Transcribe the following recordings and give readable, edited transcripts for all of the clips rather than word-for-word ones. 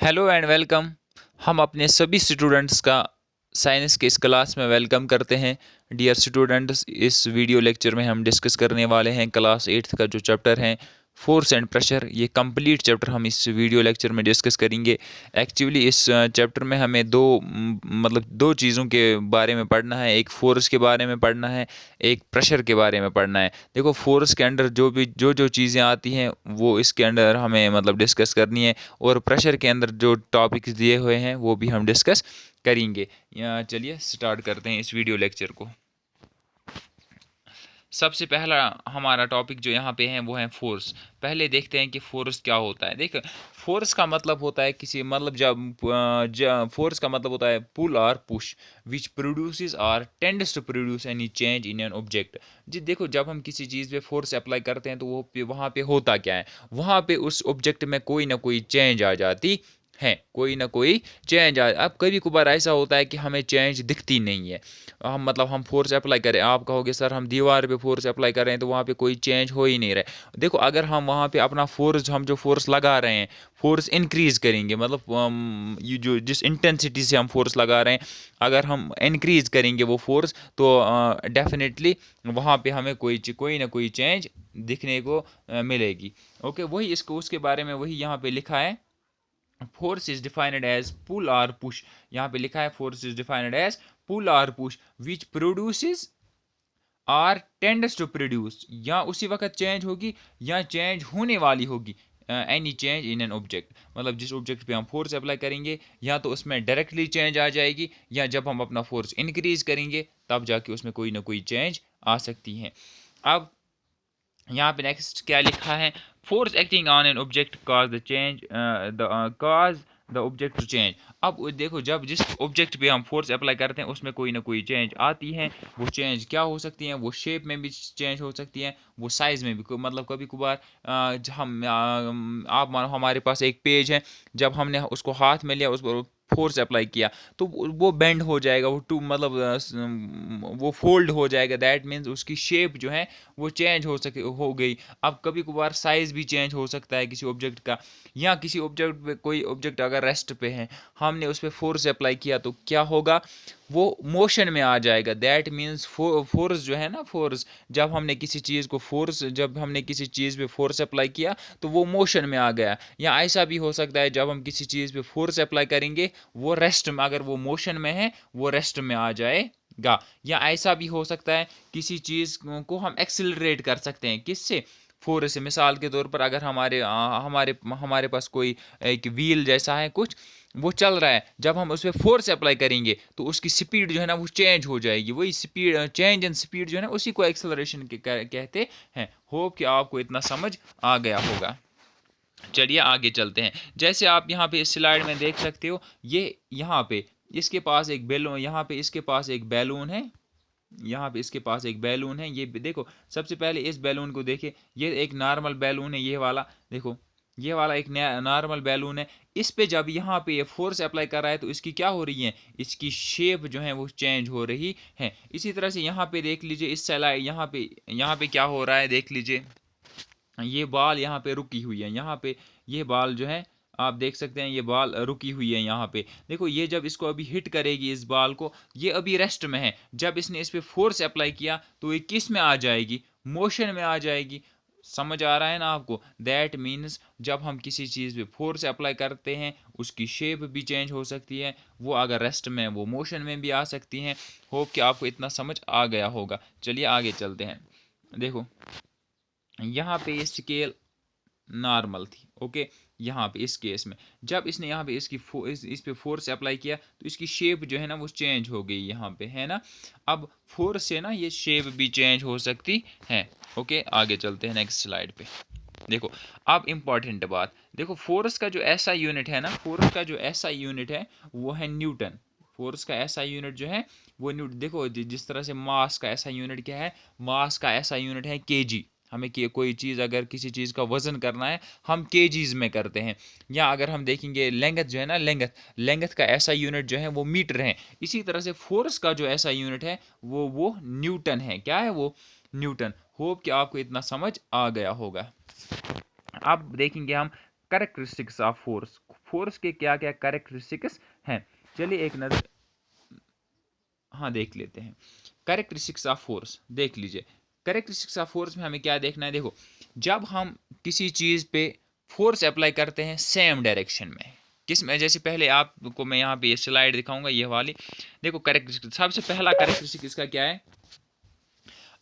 Hello and welcome. हम अपने सभी स्टूडेंट्स का साइंस के इस क्लास में वेलकम करते हैं। डियर स्टूडेंट्स, इस वीडियो लेक्चर में हम डिस्कस करने वाले हैं क्लास 8th का जो चैप्टर है फोर्स एंड प्रेशर। ये कंप्लीट चैप्टर हम इस वीडियो लेक्चर में डिस्कस करेंगे। एक्चुअली इस चैप्टर में हमें दो चीज़ों के बारे में पढ़ना है। एक फोर्स के बारे में पढ़ना है, एक प्रेशर के बारे में पढ़ना है। देखो, फोर्स के अंडर जो चीज़ें आती हैं वो इसके अंडर हमें डिस्कस करनी है, और प्रेशर के अंदर जो टॉपिक्स दिए हुए हैं वो भी हम डिस्कस करेंगे। चलिए स्टार्ट करते हैं इस वीडियो लेक्चर को। सबसे पहला हमारा टॉपिक जो यहाँ पे है वो है फोर्स। पहले देखते हैं कि फोर्स क्या होता है। देख, फोर्स का मतलब होता है किसी फोर्स का मतलब होता है पुल और पुश विच प्रोड्यूसेस और tends to produce any change in an object. जी देखो, जब हम किसी चीज़ पे फोर्स अप्लाई करते हैं तो वहाँ पे होता क्या है, वहाँ पे उस ऑब्जेक्ट में कोई ना कोई चेंज आ जाती है, कोई ना कोई चेंज आ। अब कभी कभार ऐसा होता है कि हमें चेंज दिखती नहीं है। हम फोर्स अप्लाई करें, आप कहोगे सर हम दीवार पे फोर्स अप्लाई कर रहे हैं तो वहाँ पे कोई चेंज हो ही नहीं रहा है। देखो, अगर हम वहाँ पे अपना फोर्स, हम जो फोर्स लगा रहे हैं, फोर्स इंक्रीज करेंगे, ये जो जिस इंटेंसिटी से हम फोर्स लगा रहे हैं, अगर हम इंक्रीज करेंगे वो फोर्स, तो डेफिनेटली वहाँ पे हमें कोई ना कोई चेंज दिखने को मिलेगी। ओके, वही इसको उसके बारे में वही यहाँ पे लिखा है। Force is defined as pull और पुश। यहाँ पे लिखा है force is defined as pull और push which produces or tends to produce, या उसी वक्त चेंज होगी या चेंज होने वाली होगी any change in an object. जिस ऑब्जेक्ट पे हम फोर्स अप्लाई करेंगे, या तो उसमें डायरेक्टली चेंज आ जाएगी, या जब हम अपना फोर्स इंक्रीज करेंगे तब जाके उसमें कोई ना कोई चेंज आ सकती है। अब यहाँ पे नेक्स्ट क्या लिखा है, force acting on an object cause the change cause the object to change. अब देखो, जब जिस ऑब्जेक्ट पे हम फोर्स अप्लाई करते हैं उसमें कोई ना कोई चेंज आती है। वो चेंज क्या हो सकती है, वो शेप में भी चेंज हो सकती है, वो साइज में भी। कभी कभार आप मानो हमारे पास एक पेज है, जब हमने उसको हाथ में लिया, उस पर फोर्स अप्लाई किया, तो वो बेंड हो जाएगा, वो वो फोल्ड हो जाएगा। दैट मीन्स उसकी शेप जो है वो चेंज हो गई। अब कभी कभार साइज भी चेंज हो सकता है किसी ऑब्जेक्ट का, या किसी ऑब्जेक्ट पे, कोई ऑब्जेक्ट अगर रेस्ट पे है, हमने उस पर फोर्स अप्लाई किया तो क्या होगा, वो मोशन में आ जाएगा। दैट मीन्स फोर्स जो है ना, फोर्स जब हमने किसी चीज़ पे फोर्स अप्लाई किया तो वो मोशन में आ गया। या ऐसा भी हो सकता है, जब हम किसी चीज़ पे फोर्स अप्लाई करेंगे वो रेस्ट में, अगर वो मोशन में है वो रेस्ट में आ जाएगा। या ऐसा भी हो सकता है, किसी चीज़ को हम एक्सिलरेट कर सकते हैं, किससे, फोर्स से। मिसाल के तौर पर अगर हमारे पास कोई एक व्हील जैसा है कुछ, वो चल रहा है, जब हम उस पर फोर्स अप्लाई करेंगे तो उसकी स्पीड जो है ना वो चेंज हो जाएगी। वही स्पीड, चेंज इन स्पीड जो है ना, उसी को एक्सेलरेशन कहते हैं। होप कि आपको इतना समझ आ गया होगा। चलिए आगे चलते हैं। जैसे आप यहाँ पे इस स्लाइड में देख सकते हो, ये यहाँ पे इसके पास एक बैलून, यहाँ पे इसके पास एक बैलून है, यहाँ पे इसके पास एक बैलून है। ये देखो, सबसे पहले इस बैलून को देखिए, ये एक नॉर्मल बैलून है, ये वाला देखो, ये वाला एक नॉर्मल बैलून है। इस पे जब यहाँ पे ये फोर्स अप्लाई कर रहा है तो इसकी क्या हो रही है, इसकी शेप जो है वो चेंज हो रही है। इसी तरह से यहाँ पे देख लीजिए, इस स्लाइड यहाँ पे क्या हो रहा है, देख लीजिए, ये बॉल यहाँ पे रुकी हुई है, यहाँ पे ये बॉल जो है आप देख सकते हैं, ये बॉल रुकी हुई है यहाँ पे। देखो, ये जब इसको अभी हिट करेगी, इस बॉल को, ये अभी रेस्ट में है। जब इसने इस पे फोर्स अप्लाई किया तो ये किस में आ जाएगी, मोशन में आ जाएगी। समझ आ रहा है ना आपको। दैट मीन्स जब हम किसी चीज़ पे फोर्स अप्लाई करते हैं उसकी शेप भी चेंज हो सकती है, वो अगर रेस्ट में वो मोशन में भी आ सकती हैं। होप कि आपको इतना समझ आ गया होगा। चलिए आगे चलते हैं। देखो, यहाँ पे ये स्केल नॉर्मल थी, ओके। यहाँ पे इस केस में जब इसने यहाँ पे इस पे फोर्स अप्लाई किया तो इसकी शेप जो है ना वो चेंज हो गई, यहाँ पे है ना। अब फोर्स से ना ये शेप भी चेंज हो सकती है। ओके, आगे चलते हैं नेक्स्ट स्लाइड पे। देखो, अब इम्पॉर्टेंट बात, देखो, फोर्स का जो ऐसा यूनिट है ना, फोर्स का जो ऐसा यूनिट है वो है न्यूटन। फोर्स का ऐसा यूनिट जो है वो न्यूटन। देखो, जिस तरह से मास का ऐसा यूनिट क्या है, मास का ऐसा यूनिट है केजी। हमें कोई चीज़, अगर किसी चीज़ का वजन करना है हम केजीज में करते हैं। या अगर हम देखेंगे लेंथ जो है ना, लेंथ का ऐसा यूनिट जो है वो मीटर है। इसी तरह से फोर्स का जो ऐसा यूनिट है वो न्यूटन है। क्या है वो, न्यूटन। होप कि आपको इतना समझ आ गया होगा। अब देखेंगे हम कैरेक्टरिस्टिक्स ऑफ फोर्स, फोर्स के क्या क्या कैरेक्टरिस्टिक्स हैं, चलिए एक नज़र हाँ देख लेते हैं। कैरेक्टरिस्टिक्स ऑफ फोर्स देख लीजिए। कैरेक्टरिस्टिक्स ऑफ फोर्स में हमें क्या देखना है, देखो जब हम किसी चीज़ पे फोर्स अप्लाई करते हैं सेम डायरेक्शन में, किस में, जैसे पहले आपको मैं यहाँ पे ये स्लाइड दिखाऊंगा ये वाली, देखो कैरेक्टरिस्टिक सबसे पहला कैरेक्टरिस्टिक इसका क्या है,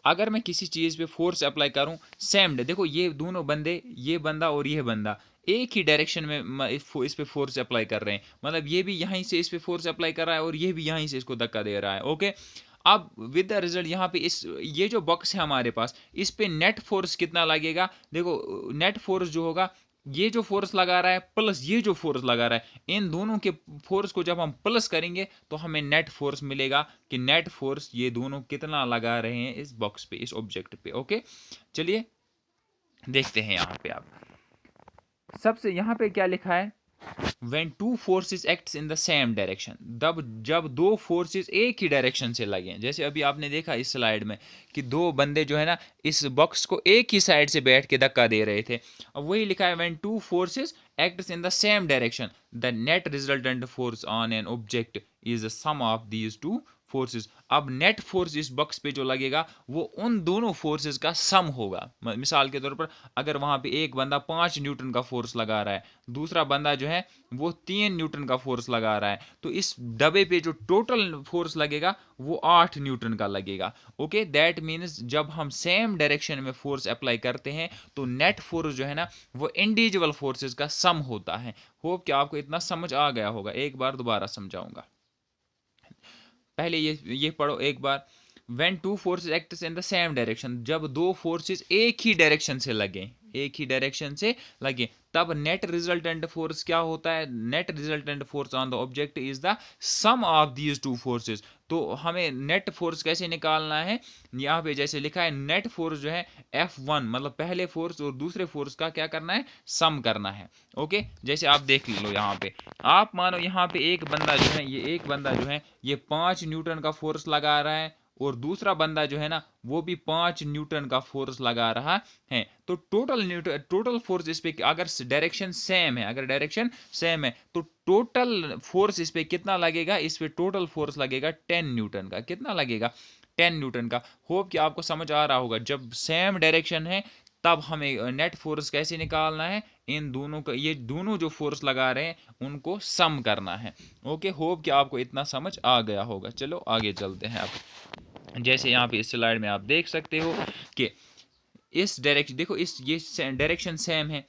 अगर मैं किसी चीज़ पे फोर्स अप्लाई करूं सेम, देखो ये दोनों बंदे, ये बंदा और ये बंदा एक ही डायरेक्शन में इस पे फोर्स अप्लाई कर रहे हैं, मतलब ये भी यहीं से इस पे फोर्स अप्लाई कर रहा है और ये भी यहीं से इसको धक्का दे रहा है, ओके। अब विद द रिजल्ट यहाँ पे इस ये जो बॉक्स है हमारे पास, इस पे नेट फोर्स कितना लगेगा, देखो नेट फोर्स जो होगा, ये जो फोर्स लगा रहा है प्लस ये जो फोर्स लगा रहा है, इन दोनों के फोर्स को जब हम प्लस करेंगे तो हमें नेट फोर्स मिलेगा, कि नेट फोर्स ये दोनों कितना लगा रहे हैं इस बॉक्स पे, इस ऑब्जेक्ट पे, ओके। चलिए देखते हैं यहाँ पे, आप सबसे यहाँ पे क्या लिखा है, when two forces acts in the same direction, तब जब दो फोर्सेस एक ही डायरेक्शन से लगे, जैसे अभी आपने देखा इस स्लाइड में कि दो बंदे जो है ना इस बॉक्स को एक ही साइड से बैठ के धक्का दे रहे थे, अब वही लिखा है when two forces acts in the same direction the net resultant force on an object is the sum of these two forces. अब नेट फोर्स इस बॉक्स पे जो लगेगा वो उन दोनों फोर्सेस का सम होगा, मिसाल के तौर पर अगर वहां पे एक बंदा 5 न्यूटन का फोर्स लगा रहा है, दूसरा बंदा जो है वो 3 न्यूटन का फोर्स लगा रहा है, तो इस डब्बे पे जो टोटल फोर्स लगेगा वो 8 न्यूटन का लगेगा, ओके। दैट मीन्स जब हम सेम डायरेक्शन में फोर्स अप्लाई करते हैं तो नेट फोर्स जो है ना वो इंडिविजुअल फोर्सेस का सम होता है। होप कि आपको इतना समझ आ गया होगा, एक बार दोबारा समझाऊंगा, पहले ये पढ़ो एक बार। when two forces act in the same direction, जब दो फोर्सेस एक ही डायरेक्शन से लगे, एक ही डायरेक्शन से लगे, तब नेट रिजल्टेंट फोर्स क्या होता है, net resultant force on the object is the sum of these two forces. तो हमें नेट फोर्स कैसे निकालना है, यहाँ पे जैसे लिखा है नेट फोर्स जो है F1, मतलब पहले फोर्स और दूसरे फोर्स का क्या करना है, सम करना है, ओके। जैसे आप देख लो यहाँ पे, आप मानो यहाँ पे एक बंदा जो है, ये एक बंदा जो है ये 5 न्यूटन का फोर्स लगा रहा है और दूसरा बंदा जो है ना वो भी 5 न्यूटन का फोर्स लगा रहा है, तो टोटल फोर्स इस पे, अगर डायरेक्शन सेम है, अगर डायरेक्शन सेम है तो टोटल फोर्स इस पे कितना लगेगा, इस पे टोटल फोर्स लगेगा 10 न्यूटन का, कितना लगेगा 10 न्यूटन का। होप कि आपको समझ आ रहा होगा, जब सेम डायरेक्शन है तब हमें नेट फोर्स कैसे निकालना है, इन दोनों का, ये दोनों जो फोर्स लगा रहे हैं उनको सम करना है, ओके। होप कि आपको इतना समझ आ गया होगा, चलो आगे चलते हैं अब। जैसे यहाँ पे इस स्लाइड में आप देख सकते हो कि इस डायरेक्शन, देखो इस ये डायरेक्शन सेम है।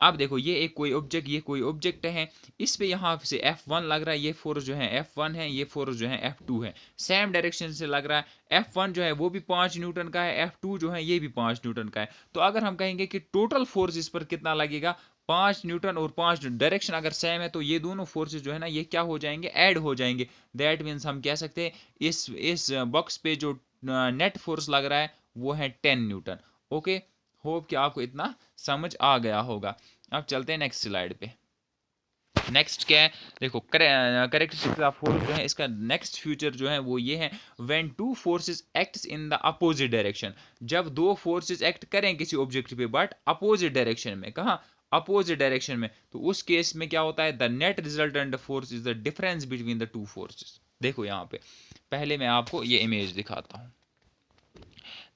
अब देखो ये एक कोई ऑब्जेक्ट, ये कोई ऑब्जेक्ट है, इस पे यहाँ से F1 लग रहा है, ये फोर्स जो है F1 है, ये फोर्स जो है F2 है, सेम डायरेक्शन से लग रहा है। F1 जो है वो भी 5 न्यूटन का है, F2 जो है ये भी 5 न्यूटन का है, तो अगर हम कहेंगे कि टोटल फोर्स इस पर कितना लगेगा 5 न्यूटन और 5 डायरेक्शन अगर सेम है तो ये दोनों फोर्सेस जो है ना ये क्या हो जाएंगे, ऐड हो जाएंगे। दैट मीन्स हम कह सकते हैं इस बॉक्स पे जो नेट फोर्स लग रहा है वो है 10 न्यूटन, ओके। होप कि आपको इतना समझ आ गया होगा। अब चलते हैं नेक्स्ट स्लाइड पे। नेक्स्ट क्या है, देखो करेक्टरिस्टिक्स ऑफ फोर्स जो है इसका नेक्स्ट फ्यूचर जो है वो ये है, when two forces acts in the opposite direction, जब दो फोर्सेस एक्ट करें किसी ऑब्जेक्ट पे बट अपोजिट डायरेक्शन में, कहाँ अपोजिट डायरेक्शन में, तो उस केस में क्या होता है, the net resultant force is the difference between the two forces. देखो यहाँ पे पहले मैं आपको ये इमेज दिखाता हूँ,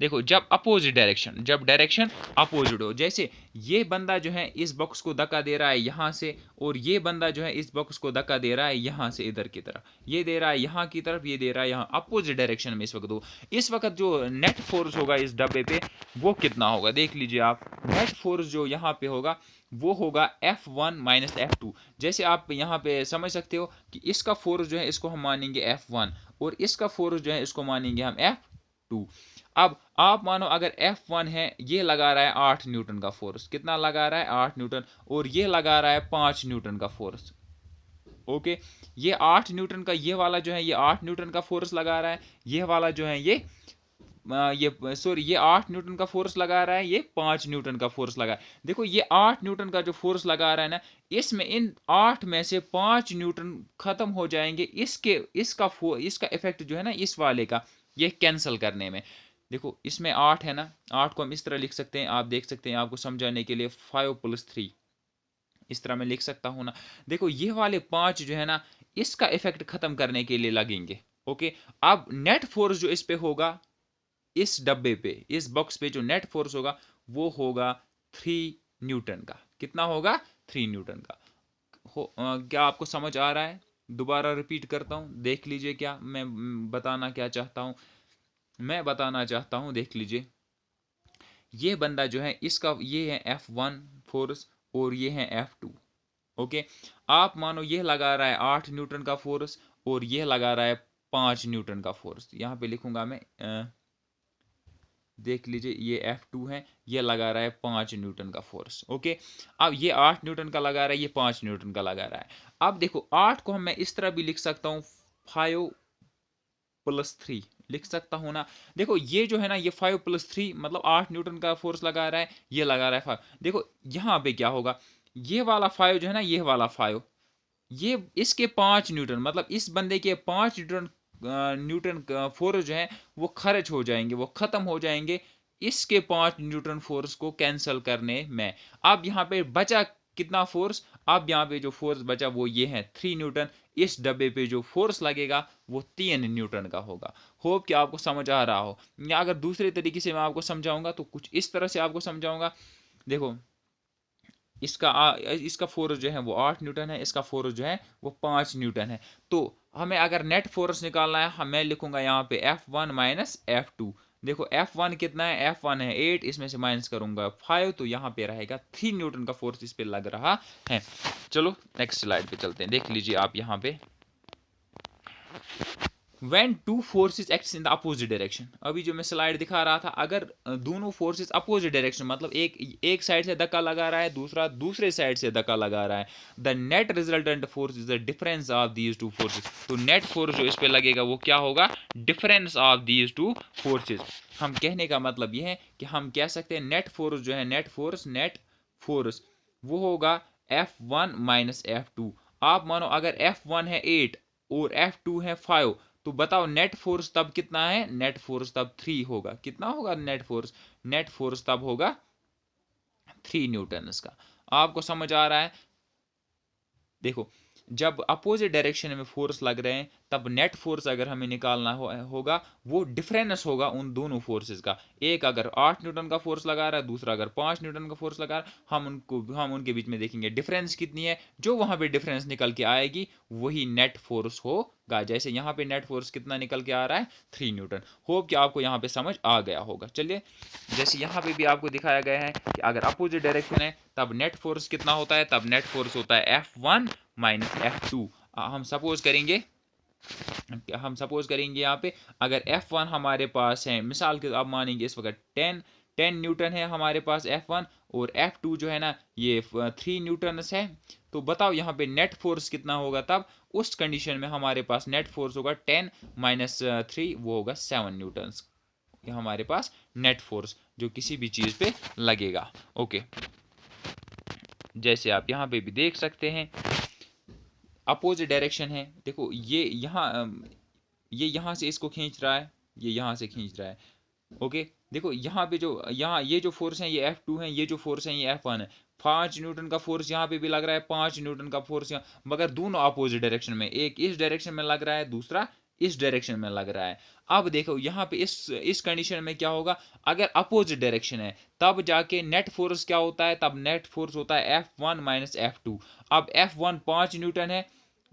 देखो जब अपोजिट डायरेक्शन, जब डायरेक्शन अपोजिट हो, जैसे ये बंदा जो है इस बॉक्स को धक्का दे रहा है यहाँ से और ये बंदा जो है इस बॉक्स को धक्का दे रहा है यहाँ से इधर की तरफ, ये दे रहा है यहाँ की तरफ, ये दे रहा है यहाँ, अपोजिट डायरेक्शन में इस वक्त हो, इस वक्त जो नेट फोर्स होगा इस डब्बे पे वो कितना होगा, देख लीजिए आप। नेट फोर्स जो यहाँ पे होगा वो होगा F1 माइनस F2। जैसे आप यहाँ पे समझ सकते हो कि इसका फोर्स जो है इसको हम मानेंगे F1 और इसका फोर्स जो है इसको मानेंगे हम F2। अब आप मानो अगर F1 है, ये लगा रहा है 8 न्यूटन का फोर्स, कितना लगा रहा है 8 न्यूटन, और ये लगा रहा है 5 न्यूटन का फोर्स, ओके। ये 8 न्यूटन का, ये वाला जो है ये 8 न्यूटन का फोर्स लगा रहा है, ये वाला जो है ये सॉरी ये 8 न्यूटन का फोर्स लगा रहा है, ये 5 न्यूटन का फोर्स लगा है। देखो ये 8 न्यूटन का जो फोर्स लगा रहा है ना, इसमें इन 8 में से 5 न्यूटन खत्म हो जाएंगे, इसका इफेक्ट जो है ना इस वाले का, ये कैंसिल करने में। देखो इसमें 8 है ना, 8 को हम इस तरह लिख सकते हैं, आप देख सकते हैं आपको समझाने के लिए 5 + 3, इस तरह मैं लिख सकता हूं ना। देखो ये वाले 5 जो है ना, इसका इफेक्ट खत्म करने के लिए लगेंगे। ओके, अब नेट फोर्स जो इस पे होगा, इस डब्बे पे, इस बॉक्स पे जो नेट फोर्स होगा वो होगा 3 न्यूटन का। कितना होगा? 3 न्यूटन का। क्या आपको समझ आ रहा है? दोबारा रिपीट करता हूं, देख लीजिए क्या मैं बताना क्या चाहता हूं। मैं बताना चाहता हूं, देख लीजिए, ये बंदा जो है इसका ये है F1 फोर्स और ये है F2। ओके, आप मानो ये लगा रहा है 8 न्यूटन का फोर्स और ये लगा रहा है 5 न्यूटन का फोर्स। यहां पे लिखूंगा मैं, देख लीजिए ये F2 है, ये लगा रहा है 5 न्यूटन का फोर्स। ओके, अब ये 8 न्यूटन का लगा रहा है, ये 5 न्यूटन का लगा रहा है। अब देखो 8 को मैं इस तरह भी लिख सकता हूं, 5 + 3 लिख सकता हूं ना। देखो ये जो है ना, ये 5 + 3 मतलब 8 न्यूटन का फोर्स लगा रहा है, ये लगा रहा है 5। देखो यहां पे क्या होगा, ये वाला 5 जो है ना, ये वाला 5, ये इसके 5 न्यूटन मतलब इस बंदे के 5 न्यूटन न्यूटन फोर्स जो है वो खर्च हो जाएंगे, वो खत्म हो जाएंगे इसके 5 न्यूटन फोर्स को कैंसिल करने में। अब यहाँ पे बचा कितना फोर्स? अब यहाँ पे जो फोर्स बचा वो ये है 3 न्यूटन। इस डब्बे पे जो फोर्स लगेगा वो 3 न्यूटन का होगा। होप कि आपको समझ आ रहा हो। या अगर दूसरे तरीके से मैं आपको समझाऊंगा तो कुछ इस तरह से आपको समझाऊंगा। देखो इसका फोर्स जो है वो 8 न्यूटन है, इसका फोर्स जो है वो 5 न्यूटन है। तो हमें अगर नेट फोर्स निकालना है, मैं लिखूंगा यहाँ पे F1 - F2। देखो F1 कितना है? F1 है 8, इसमें से माइनस करूंगा 5, तो यहाँ पे रहेगा 3 न्यूटन का फोर्स इस पे लग रहा है। चलो नेक्स्ट स्लाइड पे चलते हैं, देख लीजिए आप यहाँ पे, When two forces acts in the opposite direction, अभी जो मैं स्लाइड दिखा रहा था, अगर दोनों फोर्सेस अपोजिट डायरेक्शन मतलब एक साइड से धक्का लगा रहा है, दूसरा दूसरे साइड से धक्का लगा रहा है, the net resultant force is the difference of these two forces. तो नेट फोर्स जो इस पे लगेगा वो क्या होगा? Difference of these two forces. हम कहने का मतलब ये है कि हम कह सकते हैं नेट फोर्स जो है, नेट फोर्स वो होगा F1 - F2। आप मानो अगर F1 है 8 और F2 है 5, तो बताओ नेट फोर्स तब कितना है? नेट फोर्स तब 3 होगा। कितना होगा नेट फोर्स? नेट फोर्स तब होगा 3 न्यूटन का। आपको समझ आ रहा है? देखो जब अपोजिट डायरेक्शन में फोर्स लग रहे हैं तब नेट फोर्स अगर हमें निकालना होगा वो डिफरेंस होगा उन दोनों फोर्सेस का। एक अगर 8 न्यूटन का फोर्स लगा रहा है, दूसरा अगर 5 न्यूटन का फोर्स लगा रहा है, हम उनके बीच में देखेंगे डिफरेंस कितनी है। जो वहां पे डिफरेंस निकल के आएगी वही नेट फोर्स होगा। जैसे यहाँ पे नेट फोर्स कितना निकल के आ रहा है? 3 न्यूटन। होप कि आपको यहाँ पे समझ आ गया होगा। चलिए, जैसे यहाँ पे भी आपको दिखाया गया है कि अगर अपोजिट डायरेक्शन है तब नेट फोर्स कितना होता है? तब नेट फोर्स होता है F1 - F2। हम सपोज करेंगे यहाँ पे, अगर F1 हमारे पास है, मिसाल के आप मानेंगे इस वक्त 10 न्यूटन है हमारे पास F1, और F2 जो है ना ये 3 न्यूटन है। तो बताओ यहाँ पे नेट फोर्स कितना होगा? तब उस कंडीशन में हमारे पास नेट फोर्स होगा 10 - 3, वो होगा 7 न्यूटन। हमारे पास नेट फोर्स जो किसी भी चीज पे लगेगा। ओके, जैसे आप यहाँ पे भी देख सकते हैं अपोजिट डायरेक्शन है। देखो ये यहाँ से इसको खींच रहा है, ये यहाँ से खींच रहा है। ओके, देखो यहाँ पे जो यहाँ ये जो फोर्स है ये F2 है, ये जो फोर्स है ये F1 है। 5 न्यूटन का फोर्स यहाँ पे भी लग रहा है, 5 न्यूटन का फोर्स यहाँ, मगर दोनों अपोजिट डायरेक्शन में, एक इस डायरेक्शन में लग रहा है, दूसरा इस डायरेक्शन में लग रहा है। अब देखो यहाँ पे इस कंडीशन में क्या होगा? अगर अपोजिट डायरेक्शन है तब जाके नेट फोर्स क्या होता है? तब नेट फोर्स होता है F1 - F2। अब F1 5 न्यूटन है,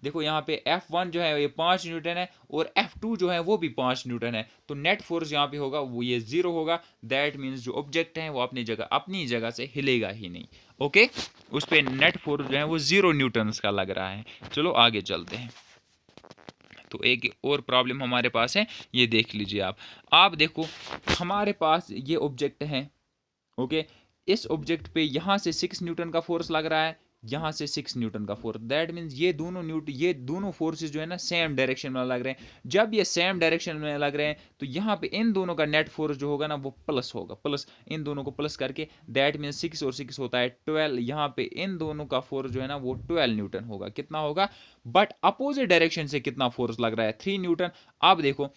देखो यहाँ पे F1 जो है ये 5 न्यूटन है और F2 जो है वो भी 5 न्यूटन है। तो नेट फोर्स यहाँ पे होगा वो ये 0 होगा। दैट मीन्स जो ऑब्जेक्ट है वो अपनी जगह से हिलेगा ही नहीं। ओके, उस पे नेट फोर्स जो है वो 0 न्यूटन का लग रहा है। चलो आगे चलते हैं। तो एक और प्रॉब्लम हमारे पास है, ये देख लीजिए आप देखो हमारे पास ये ऑब्जेक्ट है। ओके, इस ऑब्जेक्ट पे यहाँ से 6 न्यूटन का फोर्स लग रहा है, यहाँ से 6 न्यूटन का फोर्स। दैट मीन्स ये दोनों फोर्सेस जो है ना सेम डायरेक्शन में लग रहे हैं। जब ये सेम डायरेक्शन में लग रहे हैं तो यहाँ पे इन दोनों का नेट फोर्स जो होगा ना वो प्लस होगा, प्लस इन दोनों को प्लस करके दैट मीन्स 6 और 6 होता है 12। यहाँ पे इन दोनों का फोर्स जो है ना वो 12 न्यूटन होगा। कितना होगा? बट अपोजिट डायरेक्शन से कितना फोर्स लग रहा है? 3 न्यूटन। अब देखो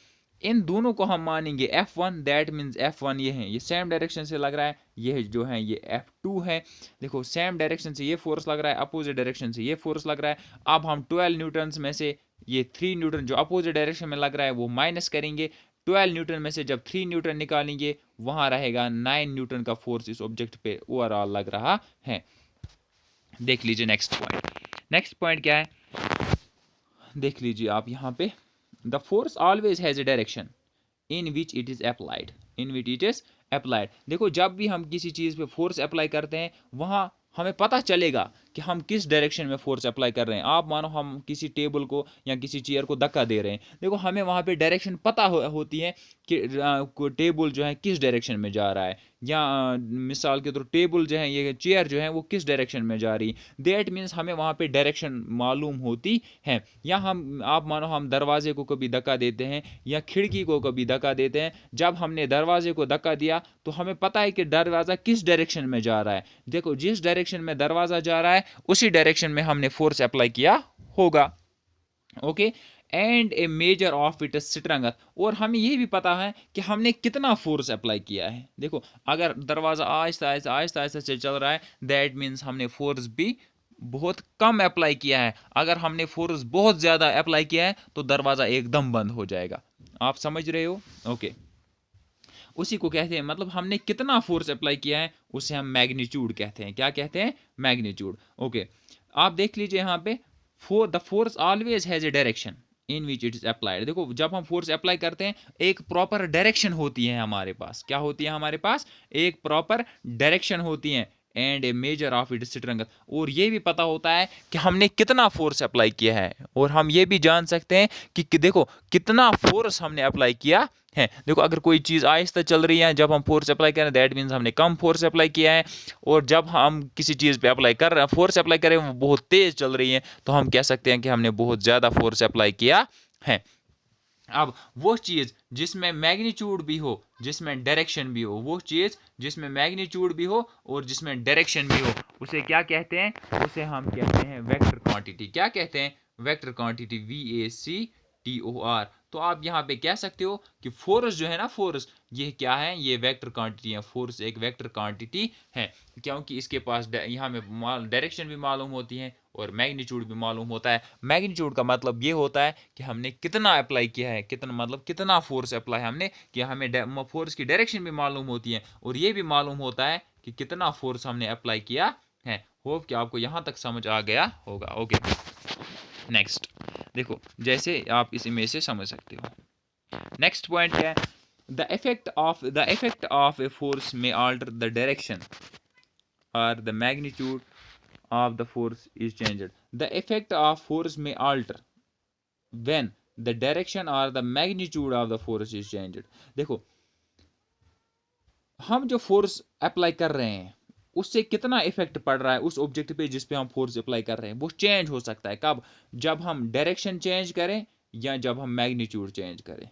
इन दोनों को हम मानेंगे F1, दैट मीन्स F1 ये है, ये सेम डायरेक्शन से लग रहा है, ये जो है ये F2 है। देखो सेम डायरेक्शन से ये फोर्स लग रहा है, अपोजिट डायरेक्शन से ये फोर्स लग रहा है। अब हम 12 न्यूटन्स में से ये 3 न्यूटन जो अपोजिट डायरेक्शन में लग रहा है वो माइनस करेंगे। 12 न्यूटन में से जब 3 न्यूटन निकालेंगे वहां रहेगा 9 न्यूटन का फोर्स इस ऑब्जेक्ट पे ओवरऑल लग रहा है। देख लीजिए नेक्स्ट पॉइंट। नेक्स्ट पॉइंट क्या है, देख लीजिए आप यहाँ पे, the force always has a direction in which it is applied, in which it is applied. देखो जब भी हम किसी चीज़ पे फोर्स अप्लाई करते हैं वहाँ हमें पता चलेगा कि हम किस डायरेक्शन में फोर्स अप्लाई कर रहे हैं। आप मानो हम किसी टेबल को या किसी चेयर को धक्का दे रहे हैं, देखो हमें वहाँ पे डायरेक्शन पता होती है कि टेबल जो है किस डायरेक्शन में जा रहा है, या मिसाल के तौर टेबल जो है ये चेयर जो है वो किस डायरेक्शन में जा रही है। दैट मीन्स हमें वहाँ पे डायरेक्शन मालूम होती है। या हम आप मानो हम दरवाजे को कभी धक्का देते हैं या खिड़की को कभी धक्का देते हैं, जब हमने दरवाजे को धक्का दिया तो हमें पता है कि दरवाज़ा किस डायरेक्शन में जा रहा है। देखो जिस डायरेक्शन में दरवाज़ा जा रहा है उसी डायरेक्शन में हमने फोर्स अप्लाई किया होगा। Okay, and A measure of it strength, और हमें ये भी पता है कि हमने कितना फोर्स अप्लाई किया है। देखो अगर दरवाज़ा आहिस्ता आहिस्ता आहिस्ता आहिस्ता से चल रहा है दैट मीन्स हमने फोर्स भी बहुत कम अप्लाई किया है। अगर हमने फोर्स बहुत ज़्यादा अप्लाई किया है तो दरवाज़ा एकदम बंद हो जाएगा। आप समझ रहे हो? ओके, उसी को कहते हैं, मतलब हमने कितना फोर्स अप्लाई किया है उसे हम मैग्नीट्यूड कहते हैं। क्या कहते हैं? मैग्नीट्यूड। ओके, आप देख लीजिए यहाँ पे, the force always has a direction in which it is applied. देखो जब हम फोर्स अप्लाई करते हैं एक प्रॉपर डायरेक्शन होती है हमारे पास। क्या होती है हमारे पास? एक प्रॉपर डायरेक्शन होती है। And A measure of it strength, और ये भी पता होता है कि हमने कितना फोर्स अप्लाई किया है, और हम ये भी जान सकते हैं कि देखो कितना फोर्स हमने अप्लाई किया है। देखो अगर कोई चीज़ आहिस्ता चल रही है, जब हम फोर्स अप्लाई करें दैट मीन्स हमने कम फोर्स अप्लाई किया है, और जब हम किसी चीज़ पे अप्लाई कर रहे हैं फोर्स अप्लाई करें वो बहुत तेज़ चल रही है तो हम कह सकते हैं कि हमने बहुत ज़्यादा फोर्स अप्लाई किया है। अब वो चीज़ जिसमें मैग्नीट्यूड भी हो जिसमें डायरेक्शन भी हो, वो चीज़ जिसमें मैग्नीट्यूड भी हो और जिसमें डायरेक्शन भी हो, उसे क्या कहते हैं? उसे हम कहते हैं वेक्टर क्वांटिटी। क्या कहते हैं? Vector quantity, VACTOR। तो आप यहाँ पे कह सकते हो कि फोर्स जो है ना, फोर्स ये क्या है? ये वेक्टर क्वांटिटी है। फोर्स एक वेक्टर क्वांटिटी है क्योंकि इसके पास यहाँ में डायरेक्शन भी मालूम होती है और मैग्नीट्यूड भी मालूम होता है। मैग्नीट्यूड का मतलब ये होता है कि हमने कितना अप्लाई किया है, कितना मतलब कितना फोर्स अप्लाई हमने किया। हमें फोर्स की डायरेक्शन भी मालूम होती है और ये भी मालूम होता है कि कितना फोर्स हमने अप्लाई किया है। होप कि आपको यहाँ तक समझ आ गया होगा। ओके, नेक्स्ट देखो जैसे आप इस इमेज से समझ सकते हो। नेक्स्ट पॉइंट क्या है? The effect of a force में alter the direction or the magnitude of the force is changed. The effect of force may alter when the direction or the magnitude of the force is changed. देखो हम जो force apply कर रहे हैं उससे कितना effect पड़ रहा है उस ऑब्जेक्ट पे जिस पे हम फोर्स अप्लाई कर रहे हैं, वो चेंज हो सकता है। कब? जब हम डायरेक्शन चेंज करें या जब हम मैग्नीट्यूड चेंज करें।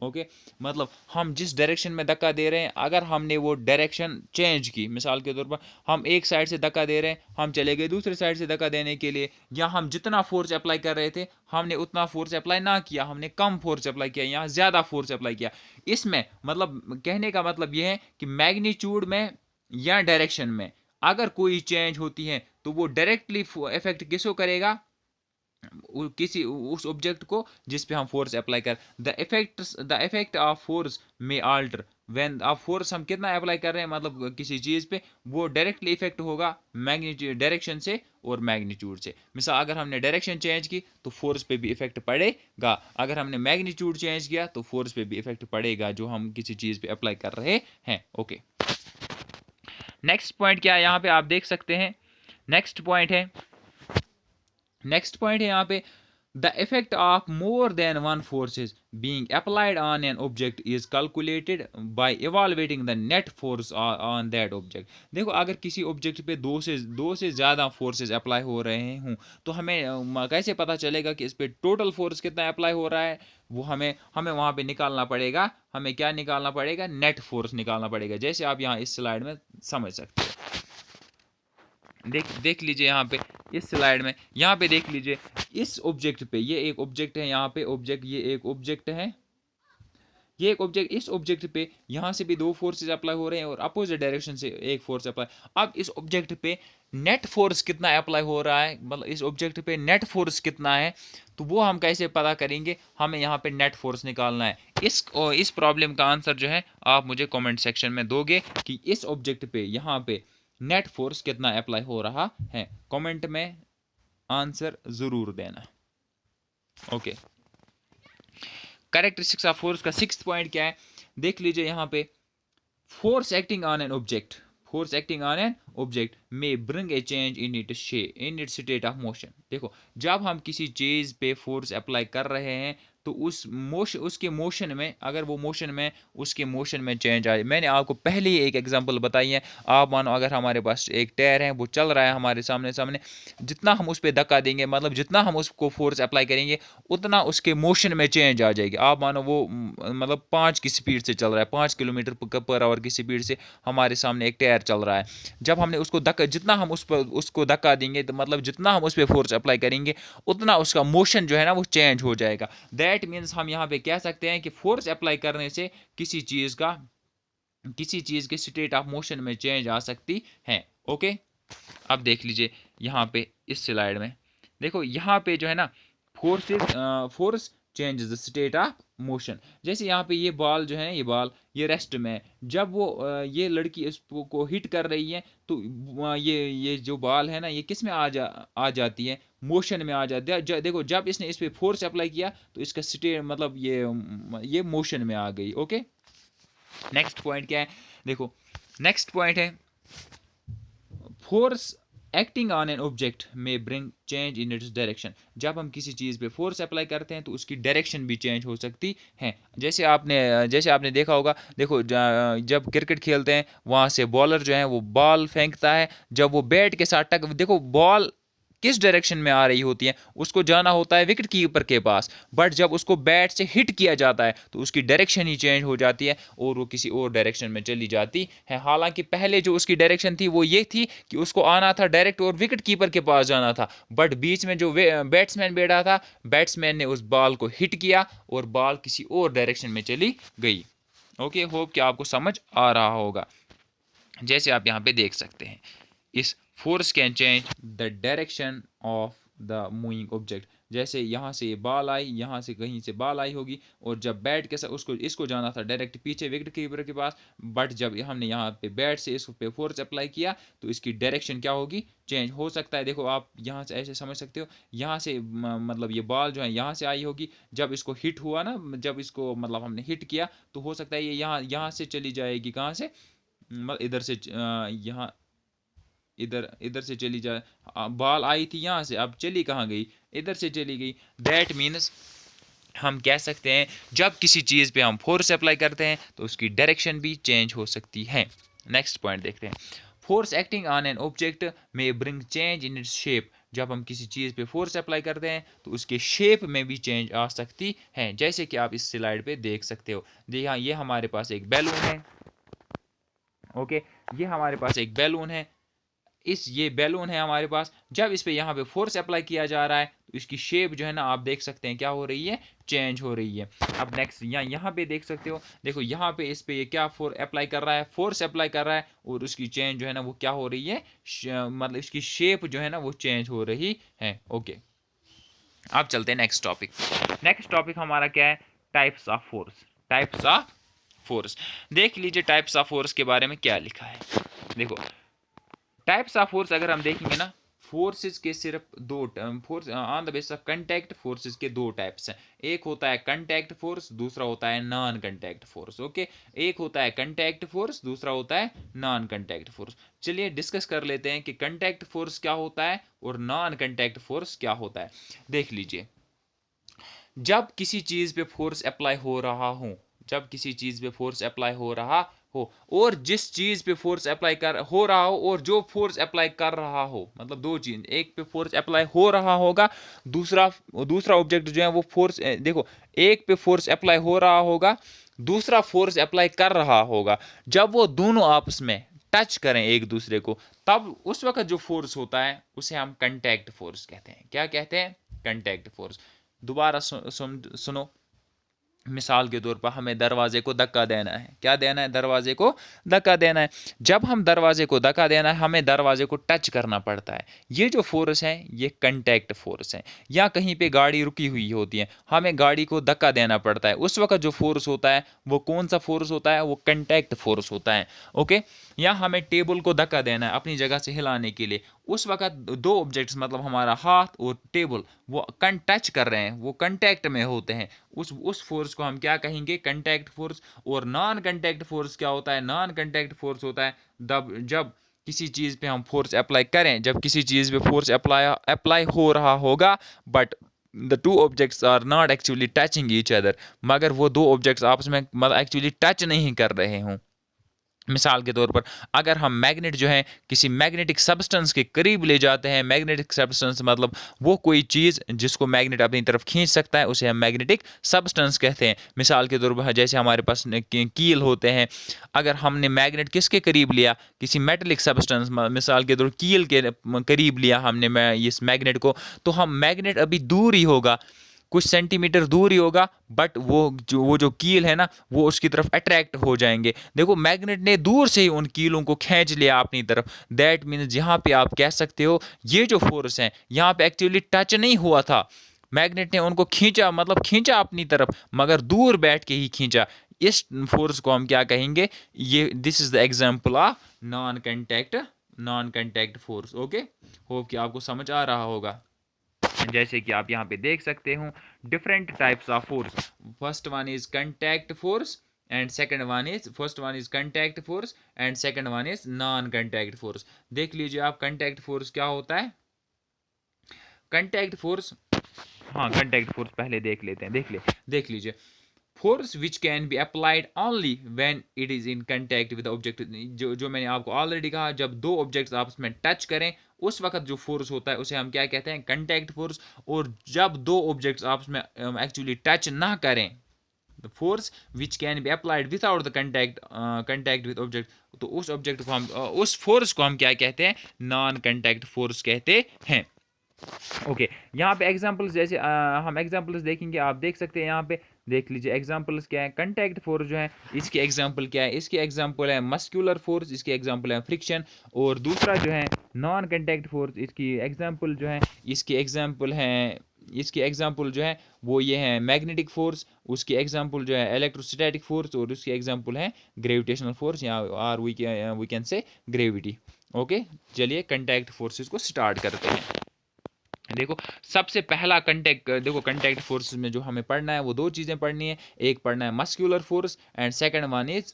ओके, मतलब हम जिस डायरेक्शन में धक्का दे रहे हैं, अगर हमने वो डायरेक्शन चेंज की, मिसाल के तौर पर हम एक साइड से धक्का दे रहे हैं, हम चले गए दूसरे साइड से धक्का देने के लिए, या हम जितना फोर्स अप्लाई कर रहे थे हमने उतना फोर्स अप्लाई ना किया, हमने कम फोर्स अप्लाई किया या ज़्यादा फोर्स अप्लाई किया। इसमें मतलब कहने का मतलब ये है कि मैग्नीट्यूड में या डायरेक्शन में अगर कोई चेंज होती है तो वो डायरेक्टली इफेक्ट किसको करेगा? किसी उस ऑब्जेक्ट को जिस पे हम फोर्स अप्लाई कर। द इफेक्ट ऑफ फोर्स में आल्टर व्हेन आप फोर्स हम कितना अप्लाई कर रहे हैं मतलब किसी चीज़ पे, वो डायरेक्टली इफेक्ट होगा मैग्नीट्यूड डायरेक्शन से और मैग्नीट्यूड से। मिसाल अगर हमने डायरेक्शन चेंज की तो फोर्स पे भी इफेक्ट पड़ेगा, अगर हमने मैग्नीट्यूड चेंज किया तो फोर्स पे भी इफेक्ट पड़ेगा जो हम किसी चीज़ पे अप्लाई कर रहे हैं। ओके, नेक्स्ट पॉइंट क्या है यहाँ पे आप देख सकते हैं। नेक्स्ट पॉइंट है यहाँ पे, the effect of more than one forces being applied on an object is calculated by evaluating the net force on that object. देखो अगर किसी ऑब्जेक्ट पे दो से ज़्यादा फोर्सेज अप्लाई हो रहे हों तो हमें कैसे पता चलेगा कि इस पे टोटल फोर्स कितना अप्लाई हो रहा है? वो हमें वहाँ पे निकालना पड़ेगा। हमें क्या निकालना पड़ेगा? नेट फोर्स निकालना पड़ेगा, जैसे आप यहाँ इस स्लाइड में समझ सकते हो। देख लीजिए यहाँ पे इस स्लाइड में, यहाँ पे देख लीजिए इस ऑब्जेक्ट पे, ये एक ऑब्जेक्ट है, यहाँ पे ऑब्जेक्ट, ये एक ऑब्जेक्ट है ये एक ऑब्जेक्ट, इस ऑब्जेक्ट पे यहाँ से भी दो फोर्सेस अप्लाई हो रहे हैं और अपोजिट डायरेक्शन से एक फोर्स अप्लाई। अब इस ऑब्जेक्ट पे नेट फोर्स कितना अप्लाई हो रहा है, मतलब इस ऑब्जेक्ट पे नेट फोर्स कितना है, तो वो हम कैसे पता करेंगे, हमें यहाँ पे नेट फोर्स निकालना है। इस प्रॉब्लम का आंसर जो है आप मुझे कमेंट सेक्शन में दोगे कि इस ऑब्जेक्ट पे यहाँ पे नेट फोर्स कितना अप्लाई हो रहा है। कमेंट में आंसर जरूर देना। ओके, कैरेक्टरिस्टिक्स ऑफ फोर्स का 6th पॉइंट क्या है, देख लीजिए यहाँ पे, force acting on an object, force acting on an object may bring a change in it's state of motion. देखो, जब हम किसी चीज पे फोर्स अप्लाई कर रहे हैं तो उसके मोशन में, अगर वो मोशन में, उसके मोशन में चेंज आए। मैंने आपको पहले ही एक एग्जांपल बताई है। आप मानो अगर हमारे पास एक टायर है, वो चल रहा है हमारे सामने सामने, जितना हम उस पर धक्का देंगे, मतलब जितना हम उसको फोर्स अप्लाई करेंगे, उतना उसके मोशन में चेंज आ जाएगी। आप मानो वो मतलब 5 की स्पीड से चल रहा है, 5 किलोमीटर पर आवर की स्पीड से हमारे सामने एक टायर चल रहा है। जब हमने उसको धक्का, जितना हम उसको धक्का देंगे, तो मतलब जितना हम उस पर फोर्स अप्लाई करेंगे, उतना उसका मोशन जो है ना वो चेंज हो जाएगा। दैट मीन्स हम यहाँ पे कह सकते हैं कि फोर्स अप्लाई करने से किसी चीज के स्टेट ऑफ मोशन में चेंज आ सकती है। ओके, अब देख लीजिए यहाँ पे इस स्लाइड में, देखो यहाँ पे जो है ना, force changes the state of motion. जैसे यहाँ पे ये बॉल जो है ना, ये बॉल ये रेस्ट में है। जब वो ये लड़की इसको हिट कर रही है, तो ये जो बॉल है ना, ये किस में आ जाती है, मोशन में आ जाती है। देखो, जब इसने इस पे फोर्स अप्लाई किया तो इसका स्टेट, मतलब ये मोशन में आ गई। ओके, नेक्स्ट पॉइंट क्या है, देखो नेक्स्ट पॉइंट है, force acting on an object may bring change in its direction. जब हम किसी चीज़ पे फोर्स अप्लाई करते हैं तो उसकी डायरेक्शन भी चेंज हो सकती है। जैसे आपने देखा होगा, देखो जब क्रिकेट खेलते हैं, वहाँ से बॉलर जो है वो बॉल फेंकता है, जब वो बैट के साथ देखो बॉल किस डायरेक्शन में आ रही होती है, उसको जाना होता है विकेट कीपर के पास, बट जब उसको बैट से हिट किया जाता है तो उसकी डायरेक्शन ही चेंज हो जाती है और वो किसी और डायरेक्शन में चली जाती है। हालांकि पहले जो उसकी डायरेक्शन थी वो ये थी कि उसको आना था डायरेक्ट और विकेट कीपर के पास जाना था, बट बीच में जो बैट्समैन बैठा था, बैट्समैन ने उस बॉल को हिट किया और बॉल किसी और डायरेक्शन में चली गई। ओके, होप कि आपको समझ आ रहा होगा। जैसे आप यहाँ पे देख सकते हैं, इस force can change the direction of the moving object. जैसे यहाँ से ये बॉल आई, यहाँ से कहीं से बॉल आई होगी, और जब बैट के साथ इसको जाना था डायरेक्ट पीछे विकेट कीपर के पास, बट जब हमने यहाँ पे बैट से इस पे फोर्स अप्लाई किया तो इसकी डायरेक्शन क्या होगी, चेंज हो सकता है। देखो, आप यहाँ से ऐसे समझ सकते हो, यहाँ से मतलब ये बॉल जो है यहाँ से आई होगी, जब इसको हिट हुआ ना, जब इसको मतलब हमने हिट किया, तो हो सकता है ये यहाँ से चली जाएगी, कहाँ से, इधर से, यहाँ इधर इधर से चली जाए। बॉल आई थी यहाँ से, अब चली कहाँ गई, इधर से चली गई। दैट मीन्स हम कह सकते हैं जब किसी चीज़ पे हम फोर्स अप्लाई करते हैं तो उसकी डायरेक्शन भी चेंज हो सकती है। नेक्स्ट पॉइंट देखते हैं, force acting on an object may bring change in its shape. जब हम किसी चीज़ पे फोर्स अप्लाई करते हैं तो उसके शेप में भी चेंज आ सकती है, जैसे कि आप इस स्लाइड पे देख सकते हो। देखिए, ये हमारे पास एक बैलून है। ओके, ये हमारे पास एक बैलून है, ये बैलून है हमारे पास। जब इस पे यहाँ पे फोर्स अप्लाई किया जा रहा है तो इसकी शेप जो है ना, आप देख सकते हैं क्या हो रही है, चेंज हो रही है। अब नेक्स्ट यहाँ पे देख सकते हो, देखो यहाँ पे इस पे ये क्या अप्लाई कर रहा है, फोर्स अप्लाई कर रहा है, और उसकी चेंज जो है ना वो क्या हो रही है, मतलब इसकी शेप जो है ना वो चेंज हो रही है। ओके, अब चलते हैं नेक्स्ट टॉपिक। नेक्स्ट टॉपिक हमारा क्या है, types of force. Types of force, देख लीजिए टाइप्स ऑफ फोर्स के बारे में क्या लिखा है। देखो, टाइप्स ऑफ फोर्स अगर हम देखेंगे ना, फोर्सेस के सिर्फ दो, force on the basis of contact, forces के दो टाइप्स हैं। एक होता है कांटेक्ट फोर्स, दूसरा होता है नॉन कांटेक्ट फोर्स। ओके, एक होता है कांटेक्ट फोर्स, दूसरा होता है नॉन कांटेक्ट फोर्स। चलिए डिस्कस कर लेते हैं कि कांटेक्ट फोर्स क्या होता है और नॉन कांटेक्ट फोर्स क्या होता है। देख लीजिए, जब किसी चीज पे फोर्स अप्लाई हो रहा हो, जब किसी चीज पे फोर्स अप्लाई हो रहा हो, और जिस चीज पे फोर्स अप्लाई कर हो रहा हो और जो फोर्स अप्लाई कर रहा हो, मतलब दो चीज, एक पे फोर्स अप्लाई हो रहा होगा, दूसरा दूसरा ऑब्जेक्ट जो है वो फोर्स, देखो एक पे फोर्स अप्लाई हो रहा होगा, दूसरा फोर्स अप्लाई कर रहा होगा। जब वो दोनों आपस में टच करें एक दूसरे को, तब उस वक्त जो फोर्स होता है उसे हम कांटेक्ट फोर्स कहते हैं। क्या कहते हैं, कांटेक्ट फोर्स। दोबारा सुनो, मिसाल के तौर पर हमें दरवाजे को धक्का देना है, क्या देना है, दरवाजे को धक्का देना है। जब हम दरवाजे को धक्का देना है, हमें दरवाजे को टच करना पड़ता है। ये जो फोर्स है ये कंटैक्ट फोर्स है। या कहीं पे गाड़ी रुकी हुई होती है, हमें गाड़ी को धक्का देना पड़ता है, उस वक्त जो फोर्स होता है वो कौन सा फोर्स होता है, वो कंटैक्ट फोर्स होता है। ओके। या हमें टेबल को धक्का देना है अपनी जगह से हिलाने के लिए, उस वक्त दो ऑब्जेक्ट्स मतलब हमारा हाथ और टेबल वो टच कर रहे हैं, वो कंटैक्ट में होते हैं, उस फोर्स को हम क्या कहेंगे, कंटैक्ट फोर्स। और नॉन कंटैक्ट फोर्स क्या होता है, नॉन कंटैक्ट फोर्स होता है जब किसी चीज़ पे हम फोर्स अप्लाई करें, जब किसी चीज़ पे फोर्स अप्लाई हो रहा होगा but the two objects are not actually touching each other, मगर वो दो ऑब्जेक्ट्स आपस में मतलब एक्चुअली टच नहीं कर रहे हों। मिसाल के तौर पर अगर हम मैग्नेट जो है किसी मैग्नेटिक सब्सटेंस के करीब ले जाते हैं, मैग्नेटिक सब्सटेंस मतलब वो कोई चीज़ जिसको मैग्नेट अपनी तरफ खींच सकता है, उसे हम मैग्नेटिक सब्सटेंस कहते हैं। मिसाल के तौर पर जैसे हमारे पास कील होते हैं, अगर हमने मैग्नेट किसके करीब लिया, किसी मेटेलिक सब्सटेंस मिसाल के तौर पर कील के करीब लिया हमने इस मैग्नेट को, तो हम मैग्नेट अभी दूर ही होगा, कुछ सेंटीमीटर दूर ही होगा, बट वो जो कील है ना वो उसकी तरफ अट्रैक्ट हो जाएंगे। देखो मैग्नेट ने दूर से ही उन कीलों को खींच लिया अपनी तरफ। दैट मीन्स यहाँ पे आप कह सकते हो ये जो फोर्स है यहाँ पे एक्चुअली टच नहीं हुआ था, मैग्नेट ने उनको खींचा मतलब खींचा अपनी तरफ, मगर दूर बैठ के ही खींचा। इस फोर्स को हम क्या कहेंगे, ये this is the example of non contact force. Okay, hope कि आपको समझ आ रहा होगा। जैसे कि आप यहाँ पे देख सकते हो different types of force. First one is contact force and second one is first one is contact force and second one is non contact force. देख लीजिए आप कंटैक्ट फोर्स क्या होता है, कंटैक्ट फोर्स, हाँ कंटैक्ट फोर्स पहले देख लेते हैं, देख लीजिए। Force which can be applied only when it is in contact with object, जो मैंने आपको ऑलरेडी कहा, जब दो ऑब्जेक्ट्स आपस में टच करें उस वक्त जो फोर्स होता है उसे हम क्या कहते हैं, कंटैक्ट फोर्स। और जब दो ऑब्जेक्ट्स आपस में एक्चुअली टच ना करें, the force which can be applied without the contact with object, तो उस ऑब्जेक्ट को हम उस फोर्स को हम क्या कहते हैं, नॉन कंटैक्ट फोर्स कहते हैं। ओके, यहाँ पे एग्जांपल्स जैसे हम एग्जांपल्स देखेंगे, आप देख सकते हैं यहाँ पे, देख लीजिए एग्जांपल्स क्या है। कंटैक्ट फोर्स जो है इसकी एग्जांपल क्या है, इसकी एग्जांपल है मस्कुलर फोर्स, इसकी एग्जांपल है फ्रिक्शन। और दूसरा जो है नॉन कंटैक्ट फोर्स, इसकी एग्जांपल जो है, इसकी एग्जांपल है, इसकी एग्जांपल जो है वो ये है मैग्नेटिक फोर्स, उसकी एग्जांपल जो है इलेक्ट्रोस्टैटिक फोर्स, और उसकी एग्जांपल है ग्रेविटेशनल फोर्स या or we can say gravity. Okay, चलिए कंटैक्ट फोर्सेस को स्टार्ट करते हैं। देखो सबसे पहला कंटैक्ट, देखो कंटैक्ट फोर्स में जो हमें पढ़ना है वो दो चीज़ें पढ़नी है, एक पढ़ना है muscular force and second one is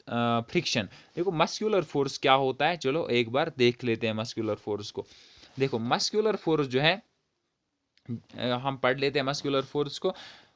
friction. देखो मस्कुलर फोर्स क्या होता है, चलो एक बार देख लेते हैं मस्कुलर फोर्स को। देखो मस्कुलर फोर्स जो है हम पढ़ लेते हैं मस्कुलर फोर्स को।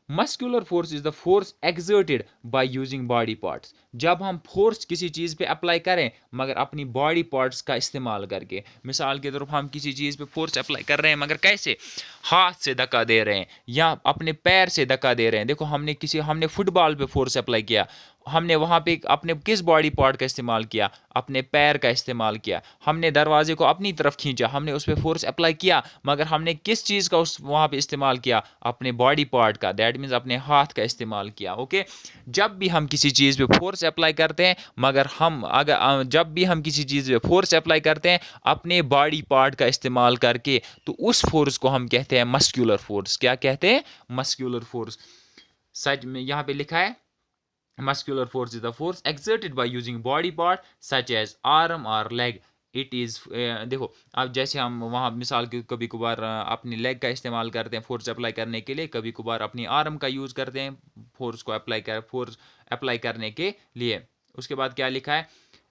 Muscular force is the force exerted by using body parts. जब हम फोर्स किसी चीज़ पे अप्लाई करें मगर अपनी बॉडी पार्ट्स का इस्तेमाल करके, मिसाल के तौर पर हम किसी चीज़ पे फोर्स अप्लाई कर रहे हैं मगर कैसे, हाथ से धक्का दे रहे हैं या अपने पैर से धक्का दे रहे हैं। देखो हमने फुटबॉल पे फोर्स अप्लाई किया, हमने वहाँ पे अपने किस बॉडी पार्ट का इस्तेमाल किया, अपने पैर का इस्तेमाल किया। हमने दरवाजे को अपनी तरफ खींचा, हमने उस पर फोर्स अप्लाई किया, मगर हमने किस चीज़ का उस वहाँ पे इस्तेमाल किया, अपने बॉडी पार्ट का, दैट मीन्स अपने हाथ का इस्तेमाल किया। ओके, जब भी हम किसी चीज़ पे फोर्स अप्लाई करते हैं, मगर हम अगर जब भी हम किसी चीज़ पे फोर्स अप्लाई करते हैं अपने बॉडी पार्ट का इस्तेमाल करके, तो उस फोर्स को हम कहते हैं मस्कुलर फोर्स। क्या कहते हैं, मस्कुलर फोर्स। सच में यहाँ पे लिखा है muscular force is the force exerted by using body part such as arm or leg. It is देखो अब जैसे हम वहाँ मिसाल के कभी कभार अपनी लेग का इस्तेमाल करते हैं फोर्स अप्लाई करने के लिए, कभी कभार अपनी आर्म का यूज़ करते हैं फोर्स अप्लाई करने के लिए। उसके बाद क्या लिखा है,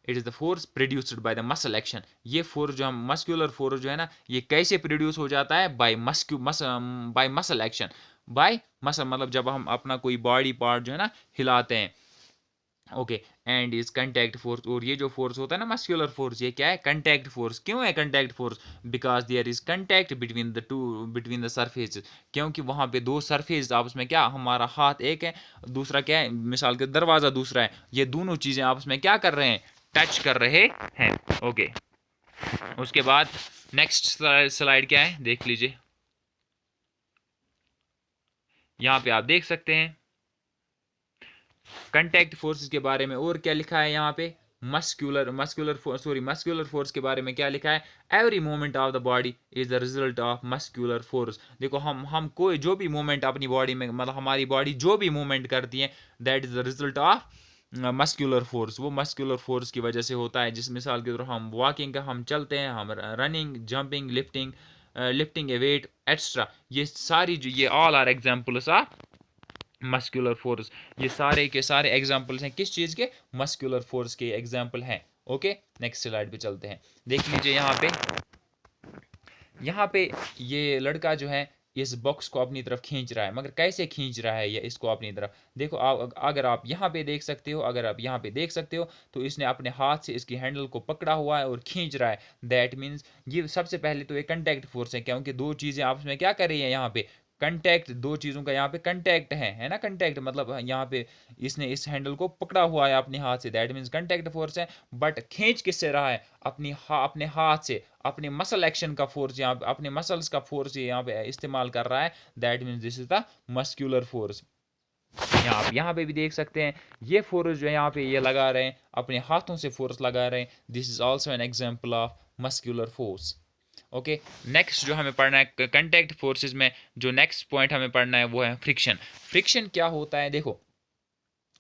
it is the force produced by the muscle action. ये फोर्स जो हम मस्कुलर फोर्स जो है ना, ये कैसे प्रोड्यूस हो जाता है, by muscle action. By muscle मतलब जब हम अपना कोई बॉडी पार्ट जो है ना हिलाते हैं। Okay, and is contact force, और ये जो फोर्स होता है ना मस्कुलर फोर्स, ये क्या है, कंटैक्ट फोर्स। क्यों है contact force, because there is contact between the surface, क्योंकि वहाँ पे दो सरफेस आपस में, क्या हमारा हाथ एक है, दूसरा क्या है, मिसाल के दरवाज़ा दूसरा है, ये दोनों चीज़ें आपस में क्या कर रहे हैं, टच कर रहे हैं। ओके, उसके बाद नेक्स्ट स्लाइड क्या है देख लीजिए, यहाँ पे आप देख सकते हैं कंटैक्ट फोर्सेस के बारे में और क्या लिखा है यहाँ पे, मस्कुलर फोर्स के बारे में क्या लिखा है, every movement of the body is the result of muscular force. देखो हम कोई जो भी मूवमेंट अपनी बॉडी में, मतलब हमारी बॉडी जो भी मूवमेंट करती है, that is the result of muscular force. वो मस्कुलर फोर्स की वजह से होता है। जिस मिसाल के तौर हम वॉकिंग का, हम चलते हैं, हम running, jumping, lifting a weight extra, ये सारी जो, ये all are examples of muscular force. ये सारे के सारे एग्जाम्पल्स हैं किस चीज़ के, मस्कुलर फोर्स के एग्जाम्पल हैं। ओके, नेक्स्ट स्लाइड पे चलते हैं। देख लीजिए यहाँ पे ये लड़का जो है इस बॉक्स को अपनी तरफ खींच रहा है, मगर कैसे खींच रहा है ये इसको अपनी तरफ, देखो अगर आप यहाँ पे देख सकते हो, अगर आप यहाँ पे देख सकते हो, तो इसने अपने हाथ से इसकी हैंडल को पकड़ा हुआ है और खींच रहा है। दैट मीन्स ये सबसे पहले तो एक कंटैक्ट फोर्स है, क्योंकि दो चीज़ें आपस में क्या कर रही है, यहाँ पे कंटैक्ट, दो चीज़ों का यहाँ पे कंटैक्ट है ना, कंटैक्ट मतलब यहाँ पे इसने इस हैंडल को पकड़ा हुआ है अपने हाथ से, दैट मीन्स कंटैक्ट फोर्स है। बट खींच किससे रहा है, अपने हाथ से, अपने मसल एक्शन का फोर्स, यहाँ पे अपने मसल्स का फोर्स यहाँ पे इस्तेमाल कर रहा है। That means this is the muscular force. यहाँ पे भी देख सकते हैं ये फोर्स जो है यहाँ पे ये लगा रहे हैं, अपने हाथों से फोर्स लगा रहे हैं। This is also an example of muscular force. Okay, next जो हमें पढ़ना है कंटैक्ट फोर्सेस में, जो नेक्स्ट पॉइंट हमें पढ़ना है वो है फ्रिक्शन। फ्रिक्शन क्या होता है, देखो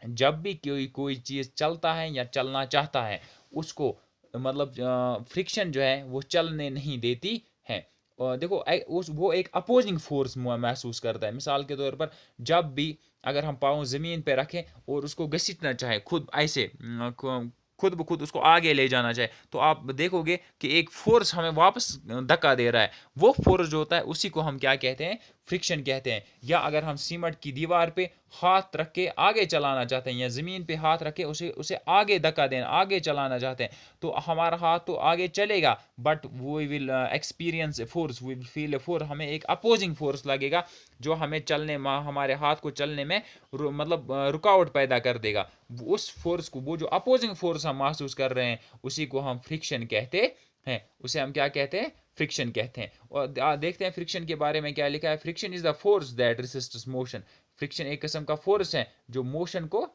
जब भी कोई चीज़ चलता है या चलना चाहता है, उसको मतलब फ्रिक्शन जो है वो चलने नहीं देती है। और देखो वो एक अपोजिंग फोर्स महसूस करता है। मिसाल के तौर पर जब भी अगर हम पाँव ज़मीन पे रखें और उसको घसीटना चाहे खुद ऐसे खुद ब खुद उसको आगे ले जाना चाहे, तो आप देखोगे कि एक फोर्स हमें वापस धक्का दे रहा है। वो फोर्स जो होता है उसी को हम क्या कहते हैं, फ्रिक्शन कहते हैं। या अगर हम सीमेंट की दीवार पे हाथ रख के आगे चलाना चाहते हैं, या ज़मीन पे हाथ रख के उसे उसे आगे धक्का देना, आगे चलाना चाहते हैं, तो हमारा हाथ तो आगे चलेगा, but we will experience a force, we will feel a force, हमें एक अपोजिंग फोर्स लगेगा जो हमें चलने में, हमारे हाथ को चलने में मतलब रुकावट पैदा कर देगा। उस फोर्स को, वो जो अपोजिंग फोर्स हम महसूस कर रहे हैं, उसी को हम फ्रिक्शन कहते हैं। उसे हम क्या कहते हैं, फ्रिक्शन कहते हैं। और देखते हैं फ्रिक्शन के बारे में क्या लिखा है। Friction is the force that resists motion. Friction एक किस्म का फोर्स है जो मोशन को,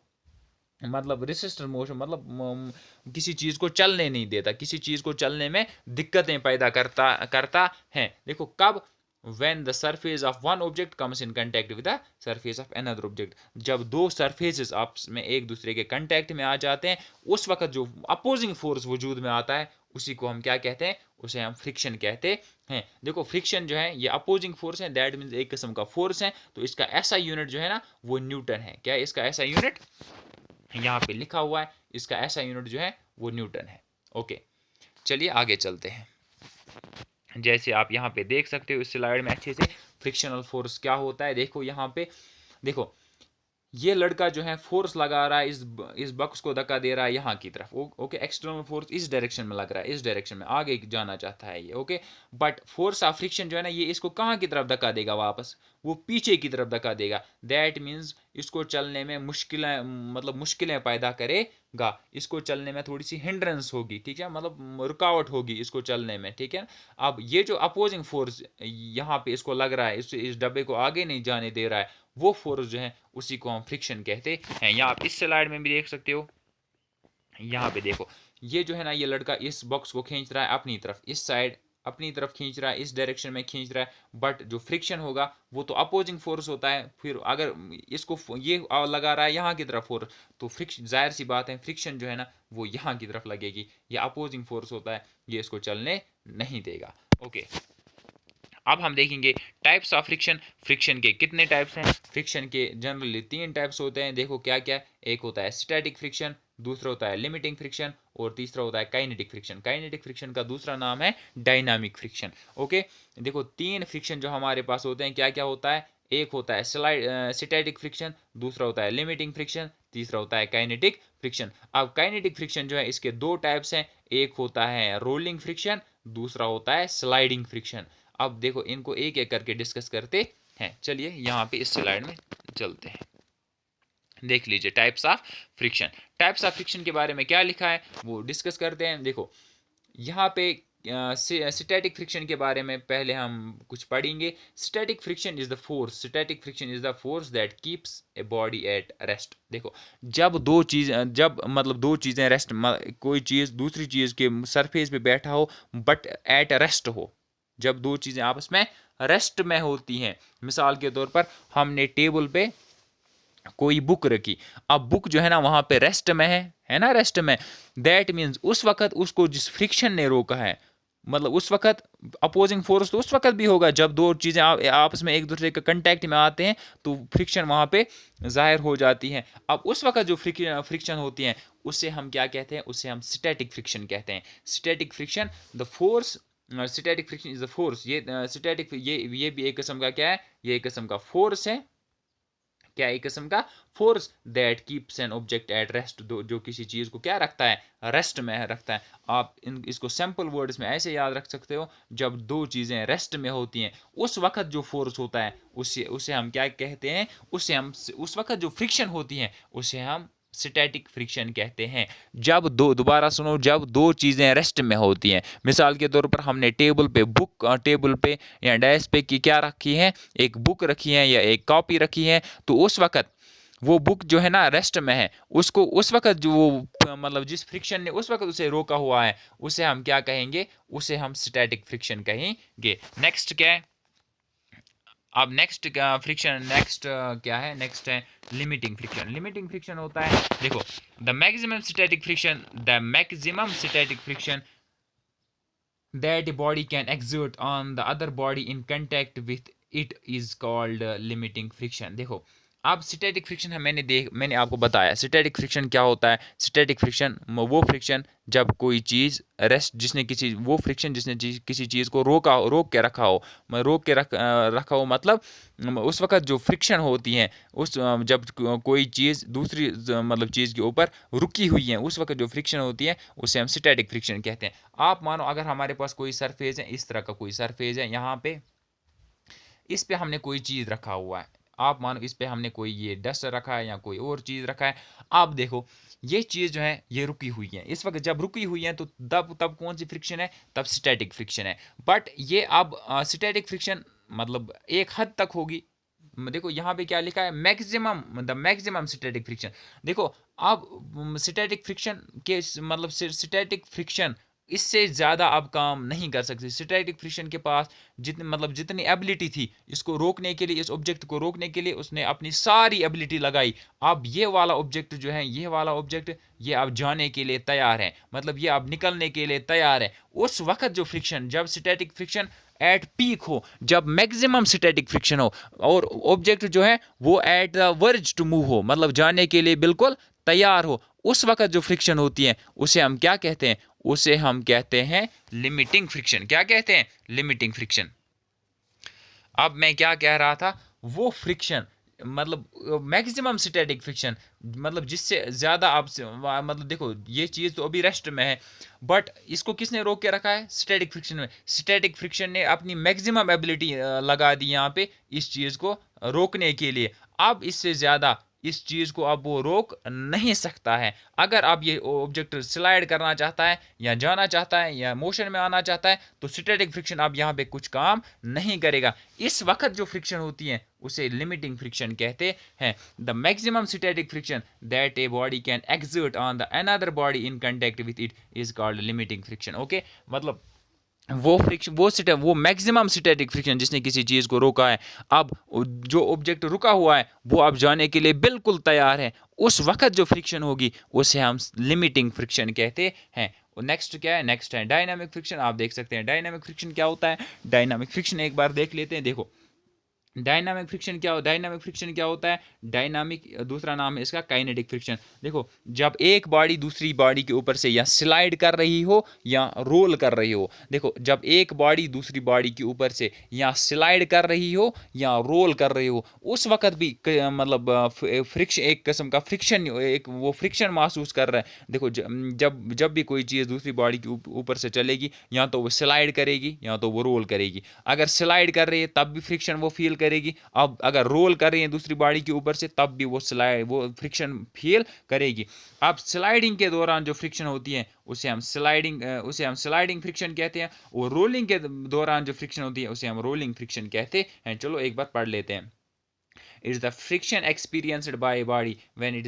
मतलब रेसिस्टर मोशन मतलब किसी चीज़ को चलने नहीं देता, किसी चीज़ को चलने में दिक्कतें पैदा करता करता है। देखो कब, when the surface of one object comes in contact with the surface of another object, जब दो सरफेसेस आपस में एक दूसरे के कांटेक्ट में आ जाते हैं, उस वक्त जो अपोजिंग फोर्स वजूद में आता है, उसी को हम क्या कहते हैं, उसे हम फ्रिक्शन कहते हैं। देखो फ्रिक्शन जो है ये अपोजिंग फोर्स है, दैट मीन्स एक किस्म का फोर्स है। तो इसका ऐसा यूनिट जो है ना वो न्यूटन है। क्या है इसका ऐसा यूनिट, यहाँ पे लिखा हुआ है, इसका ऐसा यूनिट जो है वो न्यूटन है। ओके, चलिए आगे चलते हैं। जैसे आप यहाँ पे देख सकते हो इस स्लाइड में अच्छे से, फ्रिक्शनल फोर्स क्या होता है। देखो यहाँ पे, देखो ये लड़का जो है फोर्स लगा रहा है, इस बॉक्स को धक्का दे रहा है यहाँ की तरफ। ओके, एक्सटर्नल फोर्स इस डायरेक्शन में लग रहा है, इस डायरेक्शन में आगे जाना चाहता है ये। Okay, but force of friction जो है ना, ये इसको कहाँ की तरफ धक्का देगा, वापस वो पीछे की तरफ धक्का देगा। दैट मीन्स इसको चलने में मुश्किलें, मतलब मुश्किलें पैदा करेगा, इसको चलने में थोड़ी सी हिंड्रेंस होगी, ठीक है, मतलब रुकावट होगी इसको चलने में, ठीक है। अब ये जो अपोजिंग फोर्स यहाँ पे इसको लग रहा है, इस डब्बे को आगे नहीं जाने दे रहा है, वो फोर्स जो है उसी को हम फ्रिक्शन कहते हैं। या आप इस स्लाइड में भी देख सकते हो, यहाँ पे देखो ये जो है ना, ये लड़का इस बॉक्स को खींच रहा है अपनी तरफ, इस साइड अपनी तरफ खींच रहा है, इस डायरेक्शन में खींच रहा है, बट जो फ्रिक्शन होगा वो तो अपोजिंग फोर्स होता है। फिर अगर इसको ये लगा रहा है यहाँ की तरफ फोर्स, तो फ्रिक्शन, जाहिर सी बात है फ्रिक्शन जो है ना वो यहाँ की तरफ लगेगी। ये अपोजिंग फोर्स होता है, ये इसको चलने नहीं देगा। ओके, अब हम देखेंगे टाइप्स ऑफ फ्रिक्शन। फ्रिक्शन के कितने टाइप्स हैं, फ्रिक्शन के जनरली 3 टाइप्स होते हैं। देखो क्या क्या, एक होता है स्टैटिक फ्रिक्शन, दूसरा होता है लिमिटिंग फ्रिक्शन, और तीसरा होता है काइनेटिक फ्रिक्शन। काइनेटिक फ्रिक्शन का दूसरा नाम है डायनामिक फ्रिक्शन। ओके, देखो 3 फ्रिक्शन जो हमारे पास होते हैं, क्या क्या होता है, एक होता है स्टैटिक फ्रिक्शन, दूसरा होता है लिमिटिंग फ्रिक्शन, तीसरा होता है काइनेटिक फ्रिक्शन। अब काइनेटिक फ्रिक्शन जो है इसके 2 टाइप्स हैं, एक होता है रोलिंग फ्रिक्शन, दूसरा होता है स्लाइडिंग फ्रिक्शन। अब देखो इनको एक एक करके डिस्कस करते हैं। चलिए यहाँ पे इस स्लाइड में चलते हैं, देख लीजिए types of friction. Types of friction के बारे में क्या लिखा है वो डिस्कस करते हैं। देखो यहाँ पे स्टैटिक फ्रिक्शन के बारे में पहले हम कुछ पढ़ेंगे। Static friction is the force, static friction is the force that keeps a body at rest. देखो, जब मतलब दो चीज़ें रेस्ट, कोई चीज़ दूसरी चीज़ के सरफेस पे बैठा हो बट एट रेस्ट हो, जब दो चीज़ें आपस में रेस्ट में होती हैं। मिसाल के तौर पर हमने टेबल पे कोई बुक रखी, अब बुक जो है ना वहां पे रेस्ट में है ना, रेस्ट में। दैट मीन्स उस वक्त उसको जिस फ्रिक्शन ने रोका है, मतलब उस वक्त अपोजिंग फोर्स तो उस वक्त भी होगा जब दो चीज़ें आपस में एक दूसरे के कंटेक्ट में आते हैं, तो फ्रिक्शन वहां पे जाहिर हो जाती है। अब उस वक्त जो फ्रिक्शन होती है उसे हम क्या कहते हैं, उसे हम स्टैटिक फ्रिक्शन कहते हैं। Static friction the force, static friction is the force, ये स्टैटिक ये भी एक किस्म का क्या है, ये एक किस्म का फोर्स है। क्या एक किस्म का force that keeps an object at rest, जो किसी चीज को क्या रखता है, रेस्ट में रखता है। आप इसको सिंपल वर्ड्स में ऐसे याद रख सकते हो, जब दो चीजें रेस्ट में होती हैं उस वक्त जो फोर्स होता है उसे हम क्या कहते हैं, उस वक्त जो फ्रिक्शन होती है उसे हम स्टैटिक फ्रिक्शन कहते हैं। जब दोबारा सुनो, जब दो चीजें रेस्ट में होती हैं, मिसाल के तौर पर हमने टेबल पे या डेस्क पे की क्या रखी है, एक बुक रखी है या एक कॉपी रखी है, तो उस वक्त वो बुक जो है ना रेस्ट में है, उसको उस वक्त जो मतलब जिस फ्रिक्शन ने उस वक्त उसे रोका हुआ है उसे हम क्या कहेंगे, उसे हम स्टैटिक फ्रिक्शन कहेंगे। नेक्स्ट क्या है, अब नेक्स्ट फ्रिक्शन, क्या है, नेक्स्ट है लिमिटिंग फ्रिक्शन। लिमिटिंग फ्रिक्शन होता है, देखो, the maximum static friction, that a body can exert on the other body in contact with it is called limiting friction। देखो, अब स्टैटिक फ्रिक्शन है, मैंने आपको बताया स्टैटिक फ्रिक्शन क्या होता है। स्टैटिक फ्रिक्शन वो फ्रिक्शन जब कोई चीज़ रेस्ट, जिसने किसी चीज़ को रोक के रखा हो, रखा हो मतलब उस वक्त जो फ्रिक्शन होती है जब कोई चीज़ दूसरी मतलब चीज़ के ऊपर रुकी हुई है, उस वक्त जो फ्रिक्शन होती है उसे हम स्टैटिक फ्रिक्शन कहते हैं। आप मानो अगर हमारे पास कोई सरफेस है, इस तरह का कोई सरफेस है, यहाँ पे इस पे हमने कोई चीज़ रखा हुआ है, आप मानो इस पे हमने कोई ये डस्ट रखा है या कोई और चीज़ रखा है। आप देखो ये चीज़ जो है ये रुकी हुई है, इस वक्त जब रुकी हुई है तो तब कौन सी फ्रिक्शन है, तब स्टैटिक फ्रिक्शन है। बट ये अब स्टैटिक फ्रिक्शन मतलब एक हद तक होगी। देखो यहाँ पे क्या लिखा है, मैक्सिमम स्टैटिक फ्रिक्शन। देखो अब स्टैटिक फ्रिक्शन के मतलब स्टैटिक फ्रिक्शन इससे ज़्यादा अब काम नहीं कर सकते। स्टैटिक फ्रिक्शन के पास जितनी एबिलिटी थी इसको रोकने के लिए, इस ऑब्जेक्ट को रोकने के लिए उसने अपनी सारी एबिलिटी लगाई। अब ये वाला ऑब्जेक्ट जो है, ये वाला ऑब्जेक्ट ये अब जाने के लिए तैयार है, मतलब ये अब निकलने के लिए तैयार है। उस वक्त जो फ्रिक्शन, जब स्टैटिक फ्रिक्शन एट पीक हो, जब मैक्सिमम स्टैटिक फ्रिक्शन हो और ऑब्जेक्ट जो है वो at the verge to move हो, मतलब जाने के लिए बिल्कुल तैयार हो, उस वक्त जो फ्रिक्शन होती है उसे हम क्या कहते हैं, उसे हम कहते हैं लिमिटिंग फ्रिक्शन। क्या कहते हैं, लिमिटिंग फ्रिक्शन। अब मैं क्या कह रहा था, वो फ्रिक्शन मतलब मैक्सिमम स्टैटिक फ्रिक्शन, मतलब जिससे ज़्यादा आप मतलब देखो ये चीज़ तो अभी रेस्ट में है बट इसको किसने रोक के रखा है, स्टैटिक फ्रिक्शन में। स्टैटिक फ्रिक्शन ने अपनी मैक्सिमम एबिलिटी लगा दी यहाँ पे इस चीज़ को रोकने के लिए। अब इससे ज़्यादा इस चीज़ को अब वो रोक नहीं सकता है। अगर अब ये ऑब्जेक्ट स्लाइड करना चाहता है या जाना चाहता है या मोशन में आना चाहता है तो स्टैटिक फ्रिक्शन अब यहाँ पे कुछ काम नहीं करेगा। इस वक्त जो फ्रिक्शन होती है उसे लिमिटिंग फ्रिक्शन कहते हैं। The maximum static friction that a body can exert on the another body in contact with it is called limiting friction. Okay, मतलब वो मैक्सिमम स्टैटिक फ्रिक्शन जिसने किसी चीज़ को रोका है, अब जो ऑब्जेक्ट रुका हुआ है वो अब जाने के लिए बिल्कुल तैयार है, उस वक्त जो फ्रिक्शन होगी उसे हम लिमिटिंग फ्रिक्शन कहते हैं। नेक्स्ट क्या है, नेक्स्ट है डायनामिक फ्रिक्शन। आप देख सकते हैं डायनामिक फ्रिक्शन क्या होता है। डायनामिक फ्रिक्शन एक बार देख लेते हैं। देखो डायनामिक फ्रिक्शन क्या होता है, डायनामिक दूसरा नाम है इसका काइनेटिक फ्रिक्शन। देखो जब एक बॉडी दूसरी बॉडी के ऊपर से या स्लाइड कर रही हो या रोल कर रही हो, देखो जब एक बॉडी दूसरी बॉडी के ऊपर से या स्लाइड कर रही हो या रोल कर रही हो, उस वक्त भी मतलब फ्रिक्शन, एक किस्म का फ्रिक्शन, एक वो फ्रिक्शन महसूस कर रहा है। देखो जब भी कोई चीज़ दूसरी बॉडी के ऊपर से चलेगी या तो वो स्लाइड करेगी या तो वो रोल करेगी। अगर स्लाइड कर रही है तब भी फ्रिक्शन वो फील करेगी। अब अगर रोल कर रही है दूसरी बॉडी के ऊपर से तब भी वो फ्रिक्शन फील करेगी। अब स्लाइडिंग के दौरान जो फ्रिक्शन होती है उसे हम स्लाइडिंग फ्रिक्शन कहते हैं, और रोलिंग के दौरान जो फ्रिक्शन होती है उसे हम रोलिंग फ्रिक्शन कहते हैं। चलो एक बार पढ़ लेते हैं। It is the friction experienced by a body when it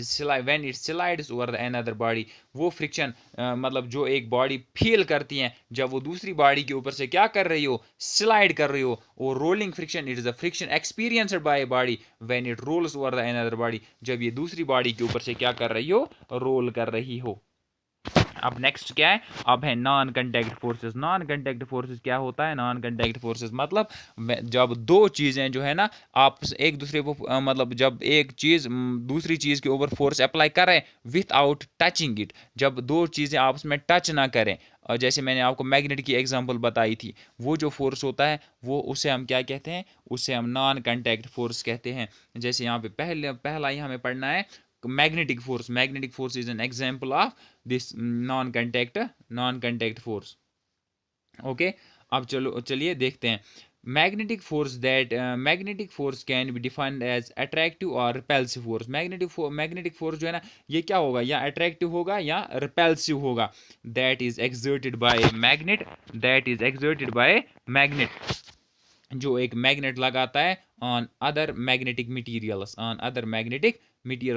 slides over the another body. वो फ्रिक्शन मतलब जो एक बॉडी फील करती है जब वो दूसरी बॉडी के ऊपर से क्या कर रही हो, स्लाइड कर रही हो। और rolling friction, it is the friction experienced bye a body when it rolls over the another body, जब ये दूसरी बॉडी के ऊपर से क्या कर रही हो, रोल कर रही हो। अब नेक्स्ट क्या है, अब है non contact forces. Non contact forces क्या होता है? नॉन कंटैक्ट फोर्सेस मतलब जब दो चीज़ें जो है ना आप एक दूसरे को मतलब जब एक चीज़ दूसरी चीज़ के ऊपर फोर्स अप्लाई करें विथआउट टचिंग इट, जब दो चीज़ें आपस में टच ना करें। और जैसे मैंने आपको मैग्नेट की एग्जांपल बताई थी, वो जो फोर्स होता है वो उसे हम क्या कहते हैं, उसे हम नॉन कंटैक्ट फोर्स कहते हैं। जैसे यहाँ पे पहला ही हमें पढ़ना है magnetic force. Magnetic force is an example of this non contact force. Okay, अब चलिए देखते हैं। Magnetic force can be defined as attractive और रिपल्सिव फोर्स। मैग्नेटिक फोर्स जो है ना ये क्या होगा, या अट्रैक्टिव होगा या रिपल्सिव होगा। That is exerted by magnet, जो एक मैग्नेट लगाता है ऑन अदर मैग्नेटिक मटीरियल,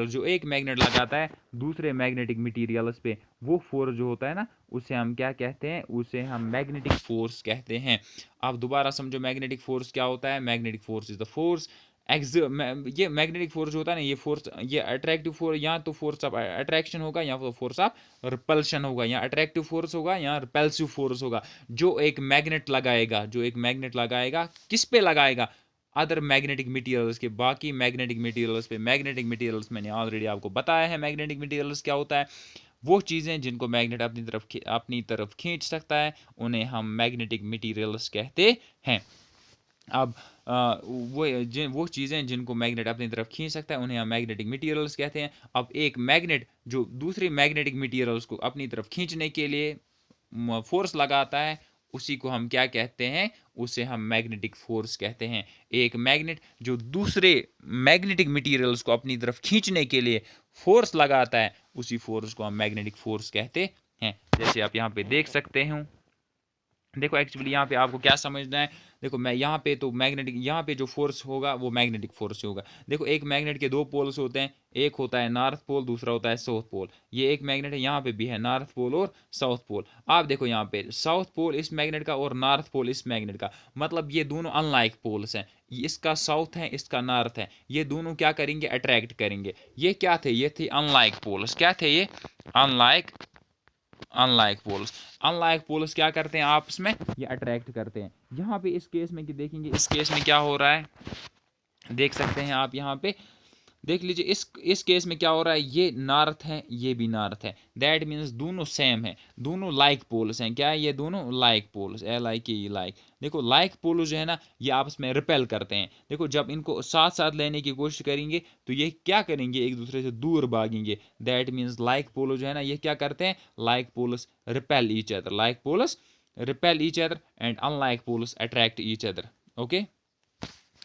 जो एक मैग्नेट लगाता है दूसरे मैग्नेटिक मटीरियल्स पे, वो फोर्स जो होता है ना उसे हम क्या कहते हैं, उसे हम मैग्नेटिक फोर्स कहते हैं। आप दोबारा समझो मैग्नेटिक फोर्स क्या होता है। Magnetic force is the force ये मैग्नेटिक फोर्स जो होता है ना, ये फोर्स, ये अट्रैक्टिव फोर्स, या तो फोर्स ऑफ अट्रैक्शन होगा या तो फोर्स ऑफ रिपल्शन होगा, या अट्रैक्टिव फोर्स होगा या रिपल्सिव फोर्स होगा। जो एक मैग्नेट लगाएगा किस पे लगाएगा, अदर मैग्नेटिक मटेरियल्स के, बाकी मैग्नेटिक मटेरियल्स पे। मैग्नेटिक मटेरियल्स मैंने ऑलरेडी आपको बताया है मैग्नेटिक मटेरियल्स क्या होता है। वो चीज़ें जिनको मैग्नेट अपनी तरफ खींच सकता है उन्हें हम मैग्नेटिक मटेरियल्स कहते हैं। अब वो चीज़ें जिनको मैग्नेट अपनी तरफ खींच सकता है उन्हें हम मैग्नेटिक मटेरियल्स कहते हैं। अब एक मैग्नेट जो दूसरे मैग्नेटिक मटेरियल्स को अपनी तरफ खींचने के लिए फोर्स लगाता है उसी को हम क्या कहते हैं, उसे हम मैग्नेटिक फोर्स कहते हैं। एक मैग्नेट जो दूसरे मैग्नेटिक मटेरियल्स को अपनी तरफ खींचने के लिए फोर्स लगाता है उसी फोर्स को हम मैग्नेटिक फोर्स कहते हैं। जैसे आप यहाँ पे देख सकते हो, देखो एक्चुअली यहाँ पे आपको क्या समझना है। देखो मैं यहाँ पे तो मैग्नेटिक, यहाँ पे जो फोर्स होगा वो मैग्नेटिक फोर्स होगा। देखो एक मैग्नेट के दो पोल्स होते हैं, एक होता है नॉर्थ पोल, दूसरा होता है साउथ पोल। ये एक मैग्नेट है, यहाँ पे भी है नॉर्थ पोल और साउथ पोल। आप देखो यहाँ पे साउथ पोल इस मैग्नेट का और नॉर्थ पोल इस मैग्नेट का, मतलब ये दोनों अनलाइक पोल्स हैं। इसका साउथ है, इसका नॉर्थ है, ये दोनों क्या करेंगे, अट्रैक्ट करेंगे। ये क्या थे, ये थे अनलाइक पोल्स। क्या थे ये, अनलाइक पोल्स क्या करते हैं आपस में, ये अट्रैक्ट करते हैं। यहाँ पे इस केस में कि देखेंगे, इस केस में क्या हो रहा है, देख सकते हैं आप यहाँ पे देख लीजिए। इस केस में क्या हो रहा है, ये नॉर्थ है ये भी नॉर्थ है, दैट मीन्स दोनों सेम है, दोनों लाइक पोल्स हैं। क्या है, ये दोनों लाइक पोल्स, LIKE। देखो लाइक पोल्स जो है ना ये आपस में रिपेल करते हैं। देखो जब इनको साथ साथ लेने की कोशिश करेंगे तो ये क्या करेंगे, एक दूसरे से दूर भागेंगे। दैट मीन्स लाइक पोल्स जो है ना ये क्या करते हैं, like poles repel each other and unlike poles attract each other. Okay,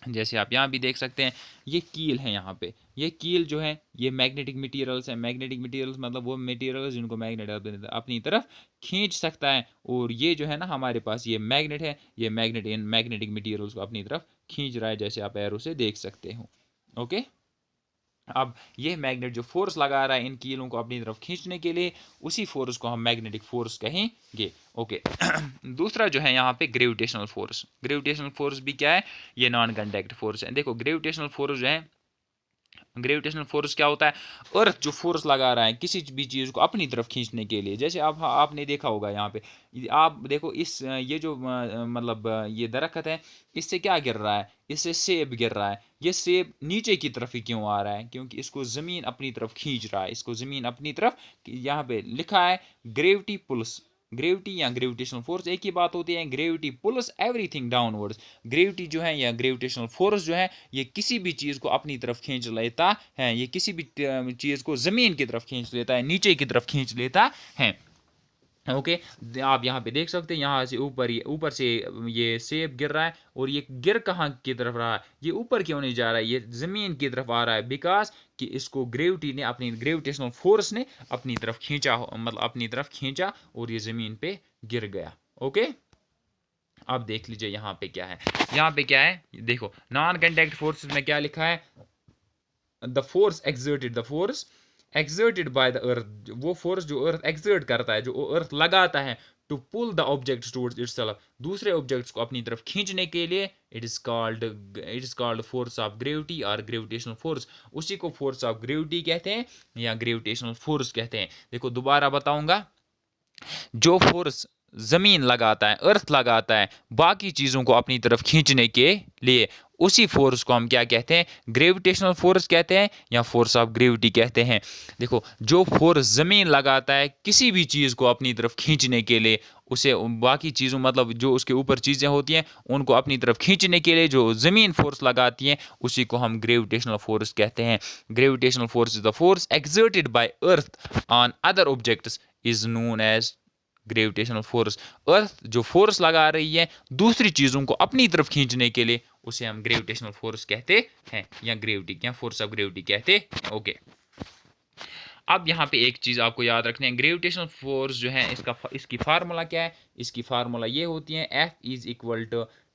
जैसे आप यहाँ भी देख सकते हैं, ये कील है। यहाँ पे ये कील जो है ये मैग्नेटिक मटेरियल्स है। मैग्नेटिक मटेरियल्स मतलब वो मटेरियल्स जिनको मैग्नेट अपनी तरफ खींच सकता है। और ये जो है ना हमारे पास ये मैग्नेट है, ये मैग्नेट इन मैग्नेटिक मटेरियल्स को अपनी तरफ खींच रहा है, जैसे आप एरो से देख सकते हो। ओके, अब ये मैग्नेट जो फोर्स लगा रहा है इन कीलों को अपनी तरफ खींचने के लिए, उसी फोर्स को हम मैग्नेटिक फोर्स कहेंगे। ओके दूसरा जो है यहाँ पे ग्रेविटेशनल फोर्स। ग्रेविटेशनल फोर्स भी क्या है, ये नॉन कंटैक्ट फोर्स है। देखो ग्रेविटेशनल फोर्स जो है, ग्रेविटेशनल फोर्स क्या होता है, अर्थ जो फोर्स लगा रहा है किसी भी चीज़ को अपनी तरफ खींचने के लिए। जैसे आपने देखा होगा यहाँ पे, आप देखो ये जो मतलब ये दरख्त है, इससे क्या गिर रहा है, इससे सेब गिर रहा है। ये सेब नीचे की तरफ ही क्यों आ रहा है, क्योंकि इसको ज़मीन अपनी तरफ खींच रहा है, इसको ज़मीन अपनी तरफ। यहाँ पे लिखा है ग्रेविटी पुल्स, ग्रेविटी या ग्रेविटेशनल फोर्स एक ही बात होती है। Gravity pulls everything downwards. Gravity जो है या ग्रेविटेशनल फोर्स जो है ये किसी भी चीज़ को अपनी तरफ खींच लेता है, ये किसी भी चीज़ को ज़मीन की तरफ खींच लेता है, नीचे की तरफ खींच लेता है। ओके। आप यहाँ पे देख सकते हैं, यहाँ से ऊपर से ये सेब गिर रहा है, और ये गिर कहाँ की तरफ रहा है, ये ऊपर क्यों नहीं जा रहा है, ये ज़मीन की तरफ आ रहा है, बिकॉज कि इसको ग्रेविटी ने, अपनी ग्रेविटेशनल फोर्स ने अपनी तरफ खींचा, मतलब अपनी तरफ खींचा, और ये ज़मीन पे गिर गया। ओके। अब देख लीजिए यहाँ पे क्या है, यहाँ पे क्या है, देखो नॉन कंटैक्ट फोर्सेस में क्या लिखा है, the force exerted by the earth, वो फोर्स जो अर्थ एक्सर्ट करता है, जो अर्थ लगाता है, to pull the object towards itself, दूसरे ऑब्जेक्ट्स को अपनी तरफ खींचने के लिए, it is called force of gravity और ग्रेविटेशनल फोर्स, उसी को फोर्स ऑफ ग्रेविटी कहते हैं या ग्रेविटेशनल फोर्स कहते हैं। देखो दोबारा बताऊंगा, जो फोर्स जमीन लगाता है, अर्थ लगाता है बाकी चीजों को अपनी तरफ खींचने के लिए, उसी फोर्स को हम क्या कहते हैं, ग्रेविटेशनल फोर्स कहते हैं या फोर्स ऑफ ग्रेविटी कहते हैं। देखो जो फोर्स जमीन लगाता है किसी भी चीज को अपनी तरफ खींचने के लिए, उसे बाकी चीज़ों, मतलब जो उसके ऊपर चीज़ें होती हैं उनको अपनी तरफ खींचने के लिए जो ज़मीन फोर्स लगाती है, उसी को हम ग्रेविटेशनल फोर्स कहते हैं। Gravitational force is the force exerted by earth on other objects is known as gravitational force. Earth जो फोर्स लगा रही है दूसरी चीज़ों को अपनी तरफ खींचने के लिए, उसे हम ग्रेविटेशनल फोर्स कहते हैं या ग्रेविटी या फोर्स ऑफ ग्रेविटी कहते हैं। ओके। अब यहाँ पे एक चीज़ आपको याद रखनी है, ग्रेविटेशनल फोर्स जो है इसकी फार्मूला क्या है, इसकी फार्मूला ये होती है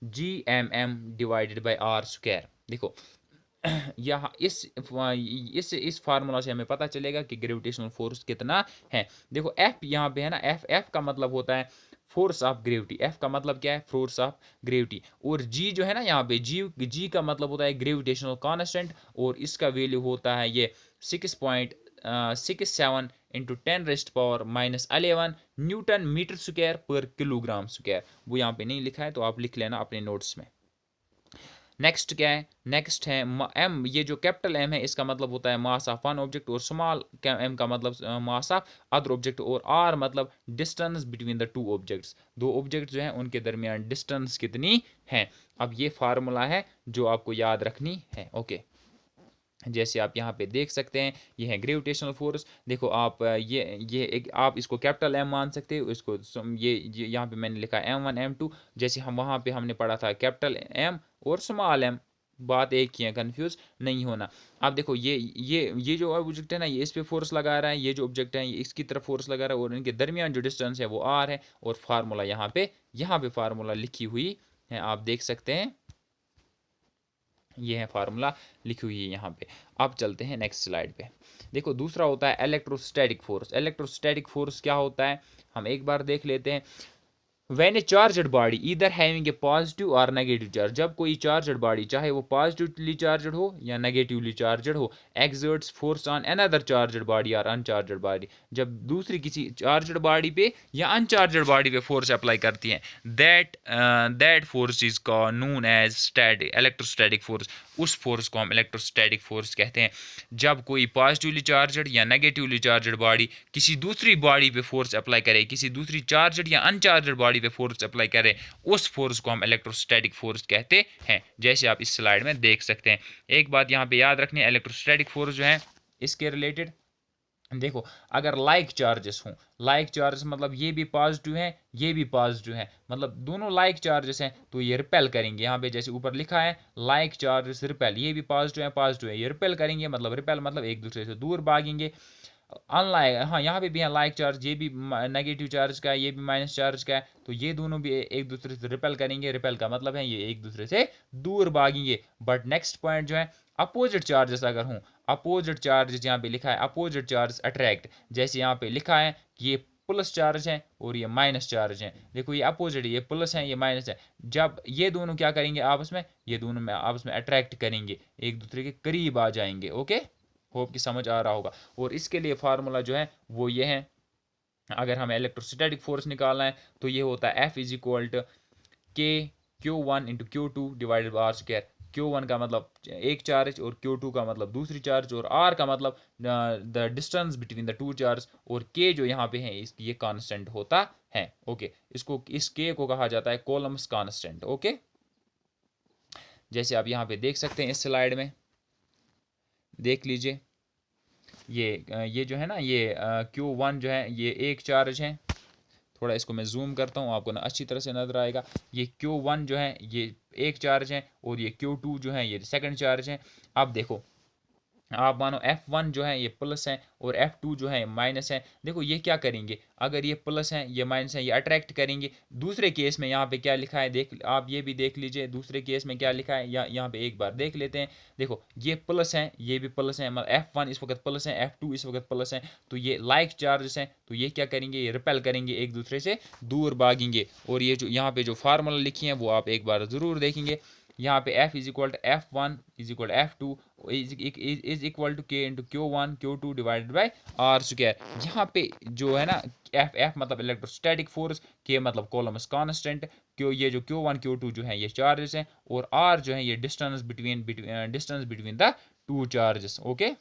F=G_m_m divided by r square. देखो यहाँ इस फार्मूला से हमें पता चलेगा कि ग्रेविटेशनल फोर्स कितना है। देखो एफ यहाँ पे है ना, एफ का मतलब होता है फोर्स ऑफ ग्रेविटी, एफ का मतलब क्या है, फोर्स ऑफ ग्रेविटी, और जी जो है ना यहाँ पे जी का मतलब होता है ग्रेविटेशनल कांस्टेंट, और इसका वैल्यू होता है ये 6.67 इंटू 10⁻⁻11 न्यूटन मीटर स्क्वायर पर किलोग्राम स्क्वायर। वो यहाँ पे नहीं लिखा है तो आप लिख लेना अपने नोट्स में। नेक्स्ट क्या है, नेक्स्ट है एम, ये जो कैपिटल एम है इसका मतलब होता है मास ऑफ वन ऑब्जेक्ट, और स्मॉल एम का मतलब मास ऑफ अदर ऑब्जेक्ट, और आर मतलब distance between the two objects, दो ऑब्जेक्ट जो है उनके दरमियान डिस्टेंस कितनी है। अब ये फार्मूला है जो आपको याद रखनी है। ओके। जैसे आप यहाँ पे देख सकते हैं, ये है ग्रेविटेशनल फोर्स। देखो आप ये एक, आप इसको कैपिटल एम मान सकते हो, इसको ये यहाँ पे मैंने लिखा M1 M2, जैसे हम वहाँ पे हमने पढ़ा था कैपिटल एम और स्मॉल एम, बात एक ही है, कंफ्यूज नहीं होना। आप देखो ये जो ऑब्जेक्ट है ना, ये इस पे फोर्स लगा रहा है, ये जो ऑब्जेक्ट है ये इसकी तरफ फोर्स लगा रहा है, और इनके दरमियान जो डिस्टेंस है वो आर है, और फार्मूला यहाँ पे फार्मूला लिखी हुई है, आप देख सकते हैं, ये है फार्मूला लिखी हुई है यहाँ पे। अब चलते हैं नेक्स्ट स्लाइड पे। देखो दूसरा होता है इलेक्ट्रोस्टैटिक फोर्स। इलेक्ट्रोस्टैटिक फोर्स क्या होता है, हम एक बार देख लेते हैं। When a charged body either having a positive or negative charge, जब कोई charged body चाहे वो positively charged हो या negatively charged हो, exerts force on another charged body or uncharged body, जब दूसरी किसी charged body पे या uncharged body पे force apply करती है, that force is known as static electrostatic force, उस force को हम electrostatic force कहते हैं। जब कोई positively charged या negatively charged body किसी दूसरी बॉडी पे फोर्स अप्लाई करे, किसी दूसरी चार्जड या अनचार्जड बॉडी पे फोर्स अप्लाई करे, उस फोर्स को हम इलेक्ट्रोस्टैटिक फोर्स कहते हैं, जैसे आप इस स्लाइड में देख सकते हैं। एक बात यहाँ पे याद रखनी है, इलेक्ट्रोस्टैटिक फोर्स जो है इसके रिलेटेड, देखो अगर लाइक चार्जेस हों, लाइक चार्जेस मतलब ये भी पॉजिटिव है ये भी पॉजिटिव है, मतलब दोनों लाइक चार्जेस हैं, तो ये रिपेल करेंगे। यहाँ पे जैसे ऊपर लिखा है लाइक चार्जेस रिपेल, ये भी पॉजिटिव है ये रिपेल करेंगे, मतलब रिपेल मतलब एक दूसरे से दूर भागेंगे। अनलाइक, हाँ यहाँ पे भी है लाइक चार्ज, ये भी नेगेटिव चार्ज का है ये भी माइनस चार्ज का है, तो ये दोनों भी एक दूसरे से रिपेल करेंगे, रिपेल का मतलब है ये एक दूसरे से दूर भागेंगे। बट नेक्स्ट पॉइंट जो है, अपोजिट चार्जेस अगर हों, अपोजिट चार्ज यहाँ पे लिखा है अपोजिट चार्ज अट्रैक्ट, जैसे यहाँ पे लिखा है कि ये प्लस चार्ज है और ये माइनस चार्ज है, देखो ये अपोजिट है, ये प्लस है ये माइनस है, जब ये दोनों क्या करेंगे आपस में, ये दोनों में आपस में अट्रैक्ट करेंगे, एक दूसरे के करीब आ जाएंगे। ओके, होप कि समझ आ रहा होगा। और इसके लिए फार्मूला जो है वो ये है, अगर हमें इलेक्ट्रोस्टैटिक फोर्स निकालना है तो ये होता है F K Q1 × Q2 divided by r square. Q1 का मतलब एक चार्ज और Q2 का मतलब दूसरी चार्ज, और R का मतलब the distance between the two charge, और K जो यहाँ पे है इसकी ये कांस्टेंट होता है। ओके, इस K को कहा जाता है कॉलम्स कांस्टेंट। ओके, जैसे आप यहाँ पे देख सकते हैं इस स्लाइड में देख लीजिए, ये जो है ना, ये Q1 जो है ये एक चार्ज है, थोड़ा इसको मैं जूम करता हूँ, आपको ना अच्छी तरह से नजर आएगा। ये Q1 जो है ये एक चार्ज है, और ये Q2 जो है ये सेकंड चार्ज है। अब देखो, आप मानो F1 जो है ये प्लस है और F2 जो है माइनस है। देखो ये क्या करेंगे, अगर ये प्लस है ये माइनस है, ये अट्रैक्ट करेंगे। दूसरे केस में यहाँ पे क्या लिखा है, देख आप ये भी देख लीजिए दूसरे केस में क्या लिखा है, या यहाँ पे एक बार देख लेते हैं। देखो ये प्लस है, ये भी प्लस है, मतलब F1 इस वक्त प्लस है, F2 इस वक्त प्लस है, तो ये लाइक चार्जेस हैं, तो ये क्या करेंगे, ये रिपेल करेंगे, एक दूसरे से दूर भागेंगे। और ये जो यहाँ पे जो फार्मूला लिखी है वो आप एक बार ज़रूर देखेंगे। यहाँ पे F is equal to F1 is equal to F2 is equal to K into Q1 Q2 divided by r square. यहाँ पे जो है ना F मतलब इलेक्ट्रोस्टैटिक फोर्स, K मतलब कॉलम्स कांस्टेंट, Q ये जो Q1 Q2 जो है ये चार्जेस हैं, और R जो है ये distance between the two charges. Okay,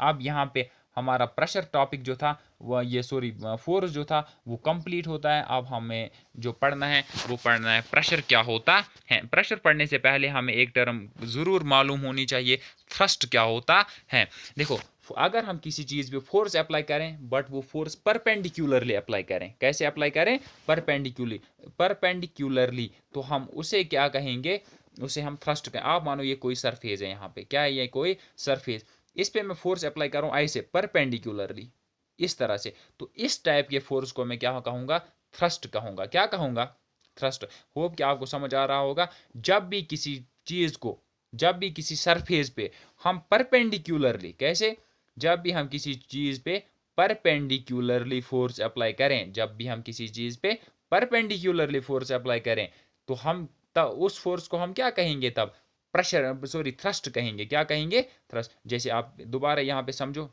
अब यहाँ पे हमारा प्रेशर टॉपिक जो था वह ये सॉरी फोर्स जो था वो कंप्लीट होता है। अब हमें जो पढ़ना है वो पढ़ना है प्रेशर क्या होता है। प्रेशर पढ़ने से पहले हमें एक टर्म ज़रूर मालूम होनी चाहिए, थ्रस्ट क्या होता है। देखो, अगर हम किसी चीज़ पे फोर्स अप्लाई करें बट वो फोर्स परपेंडिकुलरली अप्लाई करें, कैसे अप्लाई करें, परपेंडिकुलरली, तो हम उसे क्या कहेंगे, उसे हम थ्रस्ट कहें। आप मानो ये कोई सरफेस है, यहाँ पे क्या है, ये कोई सरफेस, इस पे मैं फोर्स अप्लाई कर रहा हूँ ऐसे परपेंडिकुलरली इस तरह से, तो इस टाइप के फोर्स को मैं क्या कहूँगा, थ्रस्ट कहूँगा। क्या कहूँगा, थ्रस्ट। होप कि आपको समझ आ रहा होगा। जब भी किसी चीज़ को, जब भी किसी सरफेस पे हम परपेंडिकुलरली, कैसे, जब भी हम किसी चीज़ पे परपेंडिकुलरली फोर्स अप्लाई करें, जब भी हम किसी चीज़ पे परपेंडिकुलरली फोर्स अप्लाई करें, तो हम तब उस फोर्स को हम क्या कहेंगे, तब प्रेशर सॉरी थ्रस्ट कहेंगे। क्या कहेंगे, थ्रस्ट। जैसे आप दोबारा यहाँ पे समझो,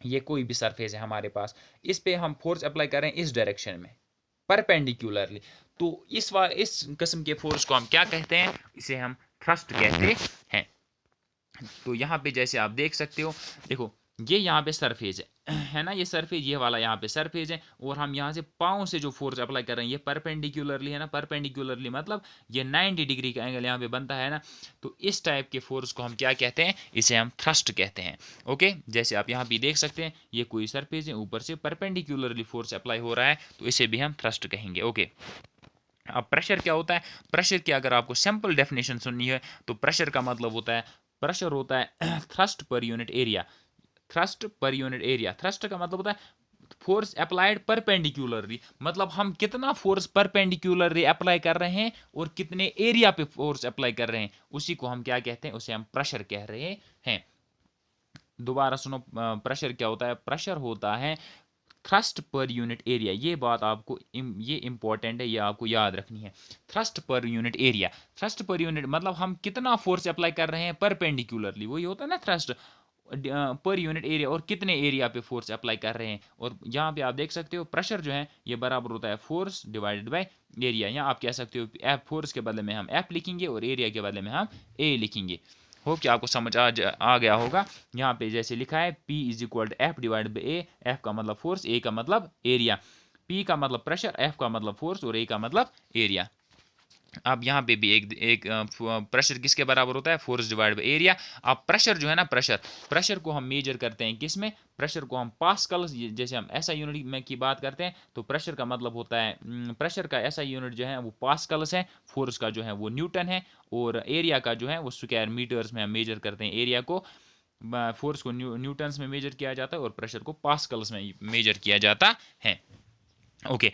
ये कोई भी सरफेस है हमारे पास, इस पे हम फोर्स अप्लाई कर रहे हैं इस डायरेक्शन में परपेंडिकुलरली, तो इस किस्म के फोर्स को हम क्या कहते हैं, इसे हम थ्रस्ट कहते हैं। तो यहाँ पे जैसे आप देख सकते हो, देखो ये यहाँ पे सरफेस है ना, ये सरफेस, ये वाला यहाँ पे सरफेस है, और हम यहाँ से पाँव से जो फोर्स अप्लाई कर रहे हैं ये परपेंडिकुलरली है ना, परपेंडिकुलरली मतलब ये 90 डिग्री का एंगल यहाँ पे बनता है ना, तो इस टाइप के फोर्स को हम क्या कहते हैं, इसे हम थ्रस्ट कहते हैं। ओके, जैसे आप यहाँ पे देख सकते हैं ये कोई सरफेस है, ऊपर से परपेंडिकुलरली फोर्स अप्लाई हो रहा है, तो इसे भी हम थ्रस्ट कहेंगे। ओके, अब प्रेशर क्या होता है, प्रेशर की अगर आपको सिंपल डेफिनेशन सुननी है तो प्रेशर का मतलब होता है, प्रेशर होता है thrust per unit area, thrust per unit area. Thrust का मतलब होता है फोर्स अप्लाइड परपेंडिकुलरली, मतलब हम कितना फोर्स परपेंडिकुलरली अप्लाई कर रहे हैं और कितने एरिया पे फोर्स अप्लाई कर रहे हैं, उसी को हम क्या कहते हैं, उसे हम प्रेशर कह रहे हैं। दोबारा सुनो, प्रेशर क्या होता है, प्रेशर होता है थ्रस्ट पर यूनिट एरिया। ये बात आपको ये इंपॉर्टेंट है, ये आपको याद रखनी है। Thrust per unit area, thrust per unit मतलब हम कितना फोर्स अप्लाई कर रहे हैं परपेंडिकुलरली, वही होता है ना थ्रस्ट पर यूनिट एरिया, और कितने एरिया पे फोर्स अप्लाई कर रहे हैं। और यहाँ पे आप देख सकते हो प्रेशर जो है ये बराबर होता है फोर्स डिवाइडेड बाय एरिया। यहाँ आप कह सकते हो एफ, फोर्स के बदले में हम एफ लिखेंगे और एरिया के बदले में हम ए लिखेंगे। हो कि आपको समझ आ गया होगा। यहाँ पे जैसे लिखा है P is equal to F divide by A, F का मतलब फोर्स, ए का मतलब एरिया, P का मतलब प्रेशर, एफ का मतलब फोर्स और ए का मतलब एरिया। अब यहाँ पे भी एक प्रेशर किसके बराबर होता है, फोर्स डिवाइड बाय एरिया। अब प्रेशर जो है ना, प्रेशर को हम मेजर करते हैं किस में, प्रेशर को हम पास्कल, जैसे हम ऐसा यूनिट में की बात करते हैं तो प्रेशर का मतलब होता है, प्रेशर का ऐसा यूनिट जो है वो पास्कल्स है, फोर्स का जो है वो न्यूटन है, और एरिया का जो है वो स्क्वायर मीटर्स में हम मेजर करते हैं। एरिया को, फोर्स को न्यूटन्स में मेजर किया जाता है और प्रेशर को पास्कल्स में मेजर किया जाता है। ओके,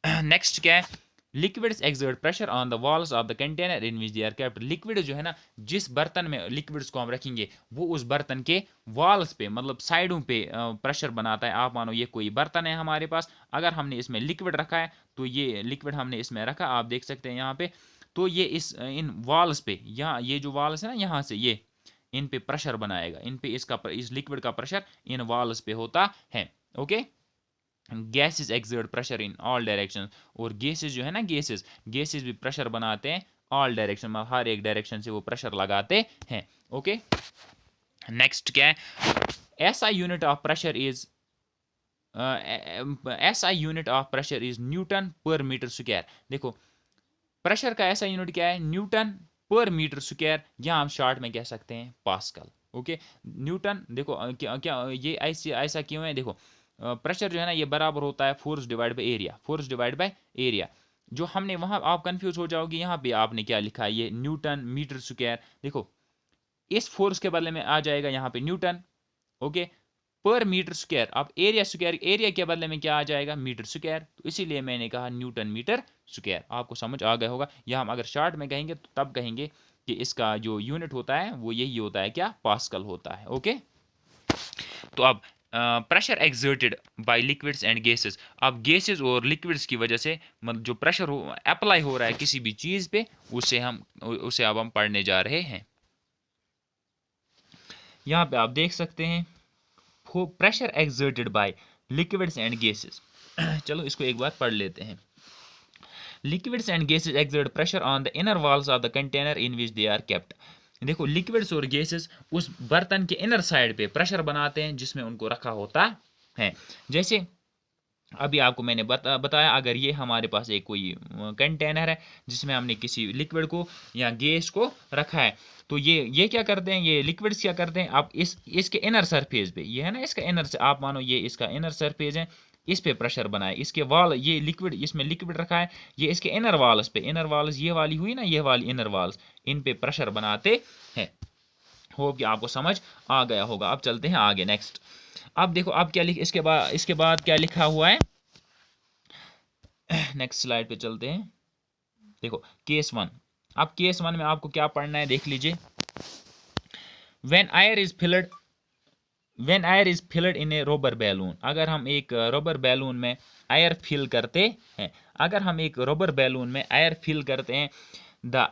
नेक्स्ट क्या है, liquids exert pressure on the walls of the container in which they are kept. Liquid जो है ना, जिस बर्तन में लिक्विड्स को हम रखेंगे वो उस बर्तन के वॉल्स पे मतलब साइडों पे प्रेशर बनाता है। आप मानो ये कोई बर्तन है हमारे पास, अगर हमने इसमें लिक्विड रखा है तो ये लिक्विड हमने इसमें रखा, आप देख सकते हैं यहाँ पे, तो ये इन वॉल्स पे, यहाँ ये जो वॉल्स है ना, यहाँ से ये इन पे प्रेशर बनाएगा, इन पे इस लिक्विड का प्रेशर इन वॉल्स पे होता है। Okay, gases exert pressure in all direction, और गैसेस जो है ना, गैसेस भी प्रेशर बनाते हैं ऑल डायरेक्शन, मतलब हर एक डायरेक्शन से वो प्रेशर लगाते हैं। ओके, नेक्स्ट क्या है, SI unit of pressure is SI unit of pressure is Newton पर मीटर स्क्वायर। देखो प्रेशर का ऐसा यूनिट क्या है, न्यूटन पर मीटर स्क्वायर, या हम शॉर्ट में कह सकते हैं पास्कल। ओके, न्यूटन, देखो क्या ये ऐसा क्यों है, देखो प्रेशर जो है ना ये बराबर होता है force divide by area, force divide by area. जो हमने वहाँ आप कंफ्यूज हो जाओगे, यहाँ पे आपने क्या लिखा है, ये न्यूटन मीटर स्क्वायर। देखो इस फोर्स के बदले में आ जाएगा यहाँ पे न्यूटन, ओके, पर मीटर स्क्वायर। अब एरिया स्क्वायर, एरिया के बदले में क्या आ जाएगा, मीटर स्क्वायर, तो इसीलिए मैंने कहा न्यूटन मीटर स्क्वायर। आपको समझ आ गया होगा। या हम अगर शॉर्ट में कहेंगे तो तब कहेंगे कि इसका जो यूनिट होता है वो यही होता है, क्या, पास्कल होता है, ओके। तो अब pressure exerted by liquids and gases. अब गैसेस और लिक्विड्स की वजह से मतलब जो प्रेशर अप्लाई हो रहा है किसी भी चीज पे, उसे अब हम पढ़ने जा रहे हैं। यहाँ पे आप देख सकते हैं pressure exerted by liquids and gases. चलो इसको एक बार पढ़ लेते हैं। Liquids and gases exert pressure on the inner walls of the container in which they are kept. देखो लिक्विड्स और गैसेस उस बर्तन के इनर साइड पे प्रेशर बनाते हैं जिसमें उनको रखा होता है। जैसे अभी आपको मैंने बताया, अगर ये हमारे पास एक कोई कंटेनर है जिसमें हमने किसी लिक्विड को या गैस को रखा है, तो ये क्या करते हैं, ये लिक्विड्स क्या करते हैं, आप इसके इनर सरफेस पे, ये है ना इसका इनर से, आप मानो ये इसका इनर सरफेस है, इस पे प्रेशर बनाए, इसके वॉल, ये लिक्विड, इसमें लिक्विड रखा है, ये इसके इनर वॉल्स पे, इनर वॉल्स ये वाली हुई ना, ये वाली इनर वॉल्स, इन पे प्रेशर बनाते हैं। होप कि आपको समझ आ गया होगा। अब चलते हैं आगे, नेक्स्ट। अब देखो अब क्या इसके बाद क्या लिखा हुआ है, नेक्स्ट स्लाइड पे चलते हैं। देखो केस 1। अब केस 1 में आपको क्या पढ़ना है, देख लीजिए। When air is filled in a rubber balloon. अगर हम एक रबर बैलून में एयर फिल करते हैं, अगर हम एक रबर बैलून में एयर फिल करते हैं, the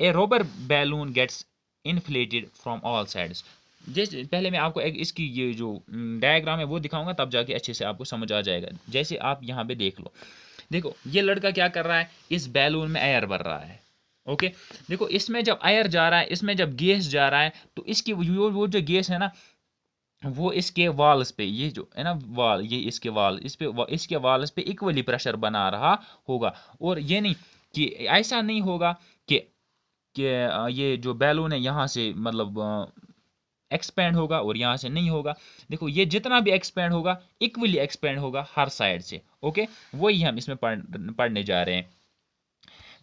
a rubber balloon gets inflated from all sides. जैसे पहले मैं आपको एक इसकी ये जो डायग्राम है वो दिखाऊंगा, तब जाके अच्छे से आपको समझ आ जाएगा। जैसे आप यहाँ पे देख लो, देखो ये लड़का क्या कर रहा है, इस बैलून में एयर भर रहा है, ओके। देखो इसमें जब एयर जा रहा है, इसमें जब गैस जा रहा है, तो इसकी वो जो गैस है ना, वो इसके वॉल्स पे, ये जो है ना वॉल, ये इसके वॉल, इसके वॉल्स पे इक्वली प्रेशर बना रहा होगा। और ये नहीं कि ऐसा नहीं होगा कि ये जो बैलून है यहाँ से मतलब एक्सपेंड होगा और यहाँ से नहीं होगा। देखो ये जितना भी एक्सपेंड होगा इक्वली एक्सपेंड होगा हर साइड से, ओके। वही हम इसमें पढ़ने जा रहे हैं।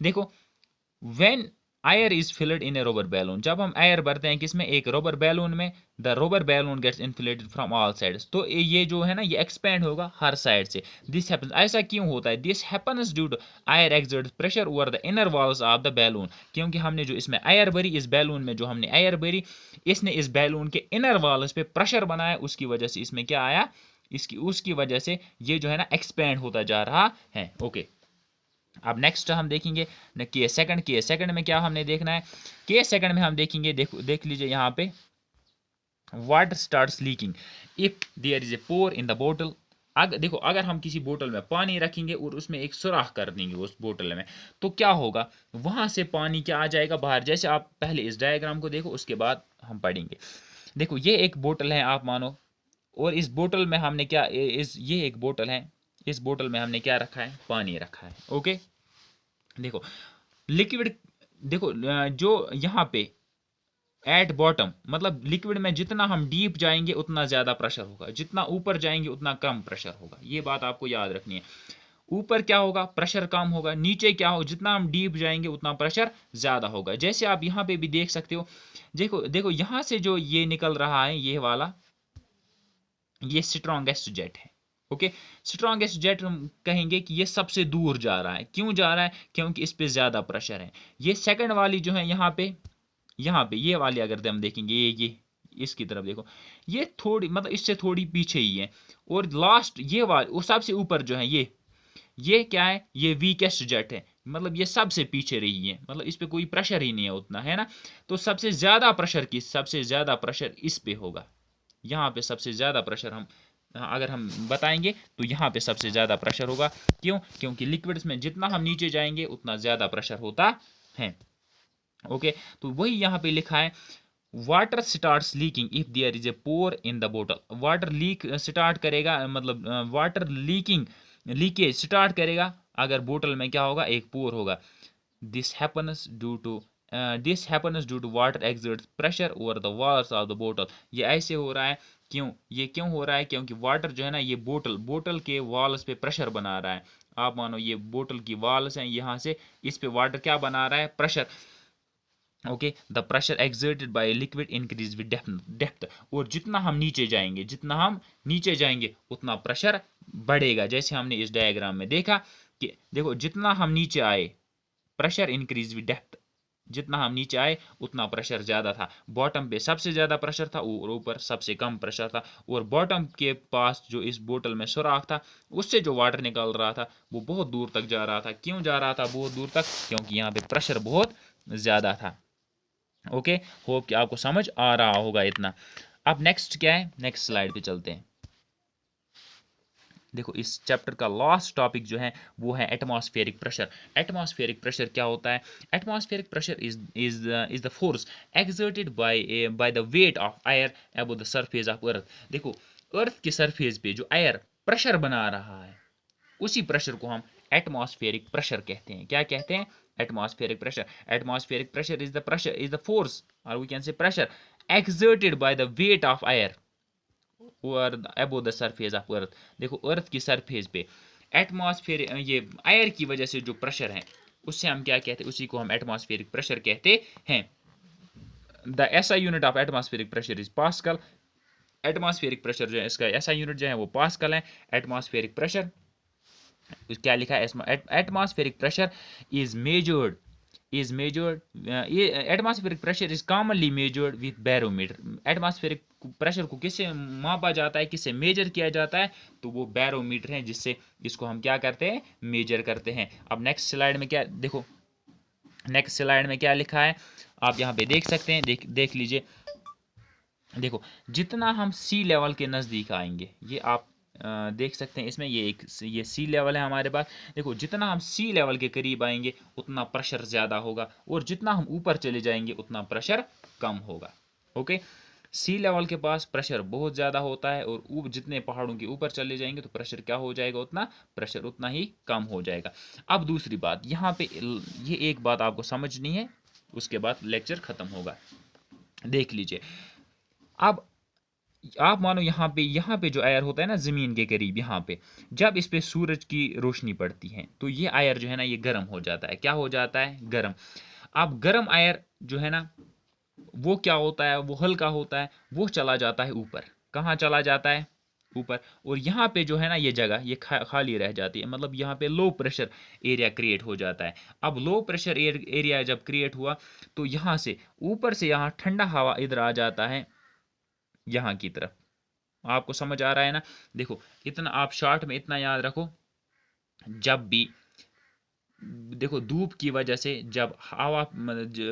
देखो when air is filled in a rubber balloon, जब हम एयर भरते हैं किसमें, एक रबर बैलून में, the rubber balloon gets inflated from all sides. तो ये जो है ना ये एक्सपेंड होगा हर साइड से। दिस हैपेंस, ऐसा क्यों होता है, this happens due to air exerts pressure over the inner walls of the balloon. क्योंकि हमने जो इसमें एयर भरी, इस बैलून में जो हमने एयर भरी, इसने इस बैलून के इनर वॉल्स पे प्रेशर बनाया, उसकी वजह से इसमें क्या आया, उसकी वजह से ये जो है ना एक्सपेंड होता जा रहा है, ओके। अब नेक्स्ट हम देखेंगे केस सेकंड में क्या हमने देखना है, केस सेकंड में हम देखेंगे, देख लीजिए यहाँ पे, water starts leaking if there is a pore in the बोतल। देखो अगर हम किसी बोतल में पानी रखेंगे और उसमें एक सुराख कर देंगे उस बोतल में, तो क्या होगा, वहां से पानी क्या आ जाएगा बाहर। जैसे आप पहले इस डायग्राम को देखो, उसके बाद हम पढ़ेंगे। देखो ये एक बोतल है आप मानो, और इस बोतल में हमने क्या, ये एक बोतल है, इस बोतल में हमने क्या रखा है, पानी रखा है, ओके। देखो लिक्विड, देखो जो यहाँ पे एट बॉटम, मतलब लिक्विड में जितना हम डीप जाएंगे उतना ज़्यादा प्रेशर होगा, जितना ऊपर जाएंगे उतना कम प्रेशर होगा। ये बात आपको याद रखनी है। ऊपर क्या होगा, प्रेशर कम होगा, नीचे क्या होगा, जितना हम डीप जाएंगे उतना प्रेशर ज़्यादा होगा। जैसे आप यहाँ पे भी देख सकते हो, देखो यहाँ से जो ये निकल रहा है, ये वाला, ये स्ट्रॉन्गेस्ट जेट है, ओके। स्ट्रॉन्गेस्ट जेट हम कहेंगे कि ये सबसे दूर जा रहा है। क्यों जा रहा है, क्योंकि इस पे ज़्यादा प्रेशर है। ये सेकंड वाली जो है यहाँ पे ये वाली अगर हम देखेंगे, ये इसकी तरफ देखो, ये थोड़ी मतलब इससे थोड़ी पीछे ही है। और लास्ट ये वाली, वो सबसे ऊपर जो है, ये क्या है, ये वीकेस्ट जेट है, मतलब ये सबसे पीछे रही है, मतलब इस पे कोई प्रेशर ही नहीं है उतना, है ना। तो सबसे ज़्यादा प्रेशर इस पे होगा। यहाँ पे सबसे ज़्यादा प्रेशर अगर हम बताएंगे तो यहाँ पे सबसे ज़्यादा प्रेशर होगा। क्यों, क्योंकि लिक्विड्स में जितना हम नीचे जाएंगे उतना ज़्यादा प्रेशर होता है, ओके। तो वही यहाँ पे लिखा है, water starts leaking if there is a pore in the बोतल। वाटर लीक स्टार्ट करेगा, मतलब वाटर लीकेज स्टार्ट करेगा अगर बोतल में क्या होगा, एक पोर होगा। This happens due to water exerts pressure over the walls of the बोतल। ये ऐसे हो रहा है क्यों ये क्यों हो रहा है? क्योंकि वाटर जो है ना, ये बोतल के वॉल्स पे प्रेशर बना रहा है। आप मानो ये बोतल की वॉल्स हैं, यहाँ से इस पे वाटर क्या बना रहा है? Pressure. Okay, the pressure exerted by liquid increase with depth. और जितना हम नीचे जाएंगे उतना प्रेशर बढ़ेगा। जैसे हमने इस डायग्राम में देखा कि देखो, जितना हम नीचे आए प्रेशर इंक्रीज विद डेप्थ, जितना हम नीचे आए उतना प्रेशर ज़्यादा था। बॉटम पे सबसे ज़्यादा प्रेशर था और ऊपर सबसे कम प्रेशर था। और बॉटम के पास जो इस बोतल में सुराख था, उससे जो वाटर निकल रहा था वो बहुत दूर तक जा रहा था। क्यों जा रहा था बहुत दूर तक? क्योंकि यहाँ पे प्रेशर बहुत ज़्यादा था। ओके, होप कि आपको समझ आ रहा होगा इतना। अब नेक्स्ट क्या है? नेक्स्ट स्लाइड पे चलते हैं। देखो, इस चैप्टर का लास्ट टॉपिक जो है वो है एटमॉस्फेरिक प्रेशर। एटमॉस्फेरिक प्रेशर क्या होता है? Atmospheric pressure is the force exerted by the weight of air above the surface of earth. देखो, अर्थ के सरफेस पे जो एयर प्रेशर बना रहा है, उसी प्रेशर को हम एटमॉस्फेरिक प्रेशर कहते हैं। क्या कहते हैं? Atmospheric pressure. Atmospheric pressure is the force, और we can say pressure exerted by the weight of air और above the surface of earth. देखो, अर्थ की सरफेस पे एटमॉस्फेयर, ये एयर की वजह से जो प्रेशर है उससे हम क्या कहते हैं? उसी को हम एटमॉस्फेरिक प्रेशर कहते हैं। The SI unit of atmospheric pressure is pascal. Atmospheric pressure जो है, इसका एसआई यूनिट जो है वो पास्कल है। एटमॉस्फेरिक प्रेशर क्या लिखा है? एटमॉस्फेरिक प्रेशर इज मेजर्ड ये atmospheric pressure is commonly measured with barometer. Atmospheric pressure को किससे मापा जाता है, किससे मेजर किया जाता है? तो वो बैरोमीटर है, जिससे इसको हम क्या करते हैं? मेजर करते हैं। अब नेक्स्ट स्लाइड में क्या देखो, नेक्स्ट स्लाइड में क्या लिखा है आप यहाँ पे देख सकते हैं। देख लीजिए। देखो, जितना हम सी लेवल के नज़दीक आएंगे, ये आप देख सकते हैं इसमें, ये सी लेवल है हमारे पास। देखो, जितना हम सी लेवल के करीब आएंगे उतना प्रेशर ज़्यादा होगा, और जितना हम ऊपर चले जाएंगे उतना प्रेशर कम होगा। ओके, सी लेवल के पास प्रेशर बहुत ज़्यादा होता है, और जितने पहाड़ों के ऊपर चले जाएंगे तो प्रेशर क्या हो जाएगा? प्रेशर उतना ही कम हो जाएगा। अब दूसरी बात यहाँ पे, ये एक बात आपको समझनी है, उसके बाद लेक्चर ख़त्म होगा। देख लीजिए। अब आप मानो यहाँ पे जो आयर होता है ना ज़मीन के करीब, यहाँ पे जब इस पे सूरज की रोशनी पड़ती है तो ये आयर जो है ना ये गर्म हो जाता है। क्या हो जाता है? गर्म। अब गर्म आयर जो है ना वो क्या होता है? वो हल्का होता है, वो चला जाता है ऊपर। कहाँ चला जाता है? ऊपर। और यहाँ पे जो है ना ये जगह ये खाली रह जाती है, मतलब यहाँ पे लो प्रेशर एरिया क्रिएट हो जाता है। अब लो प्रेशर एरिया जब क्रिएट हुआ तो यहाँ से ऊपर से यहाँ ठंडा हवा इधर आ जाता है, यहाँ की तरफ। आपको समझ आ रहा है ना? देखो, इतना आप शॉर्ट में इतना याद रखो, जब भी देखो धूप की वजह से, जब हवा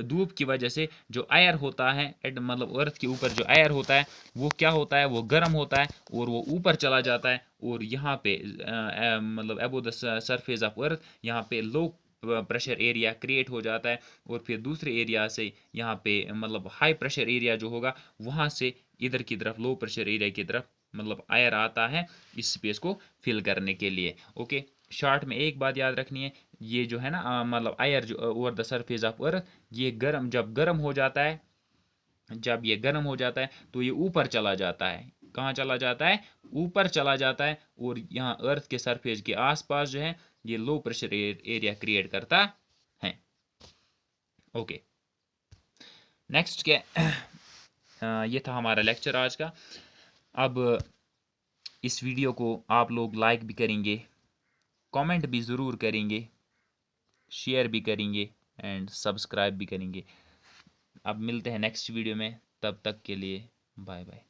धूप की वजह से जो एयर होता है, मतलब अर्थ के ऊपर जो एयर होता है वो क्या होता है? वो गर्म होता है और वो ऊपर चला जाता है, और यहाँ पे मतलब अबो द सरफेस ऑफ अर्थ यहाँ पे लो प्रेशर एरिया क्रिएट हो जाता है। और फिर दूसरे एरिया से यहाँ पे मतलब हाई प्रेशर एरिया जो होगा वहाँ से इधर की तरफ लो प्रेशर एरिया की तरफ मतलब एयर आता है इस स्पेस को फिल करने के लिए। ओके, शॉर्ट में एक बात याद रखनी है, ये जो है ना मतलब एयर जो ओवर द सरफेस ऑफ अर्थ, ये जब गर्म हो जाता है, जब ये गर्म हो जाता है तो ये ऊपर चला जाता है। कहाँ चला जाता है? ऊपर चला जाता है, और यहाँ अर्थ के सरफेस के आसपास जो है ये लो प्रेशर एरिया क्रिएट करता है। ओके, नेक्स्ट क्या ये था हमारा लेक्चर आज का। अब इस वीडियो को आप लोग लाइक भी करेंगे, कमेंट भी ज़रूर करेंगे, शेयर भी करेंगे एंड सब्सक्राइब भी करेंगे। अब मिलते हैं नेक्स्ट वीडियो में, तब तक के लिए बाय बाय।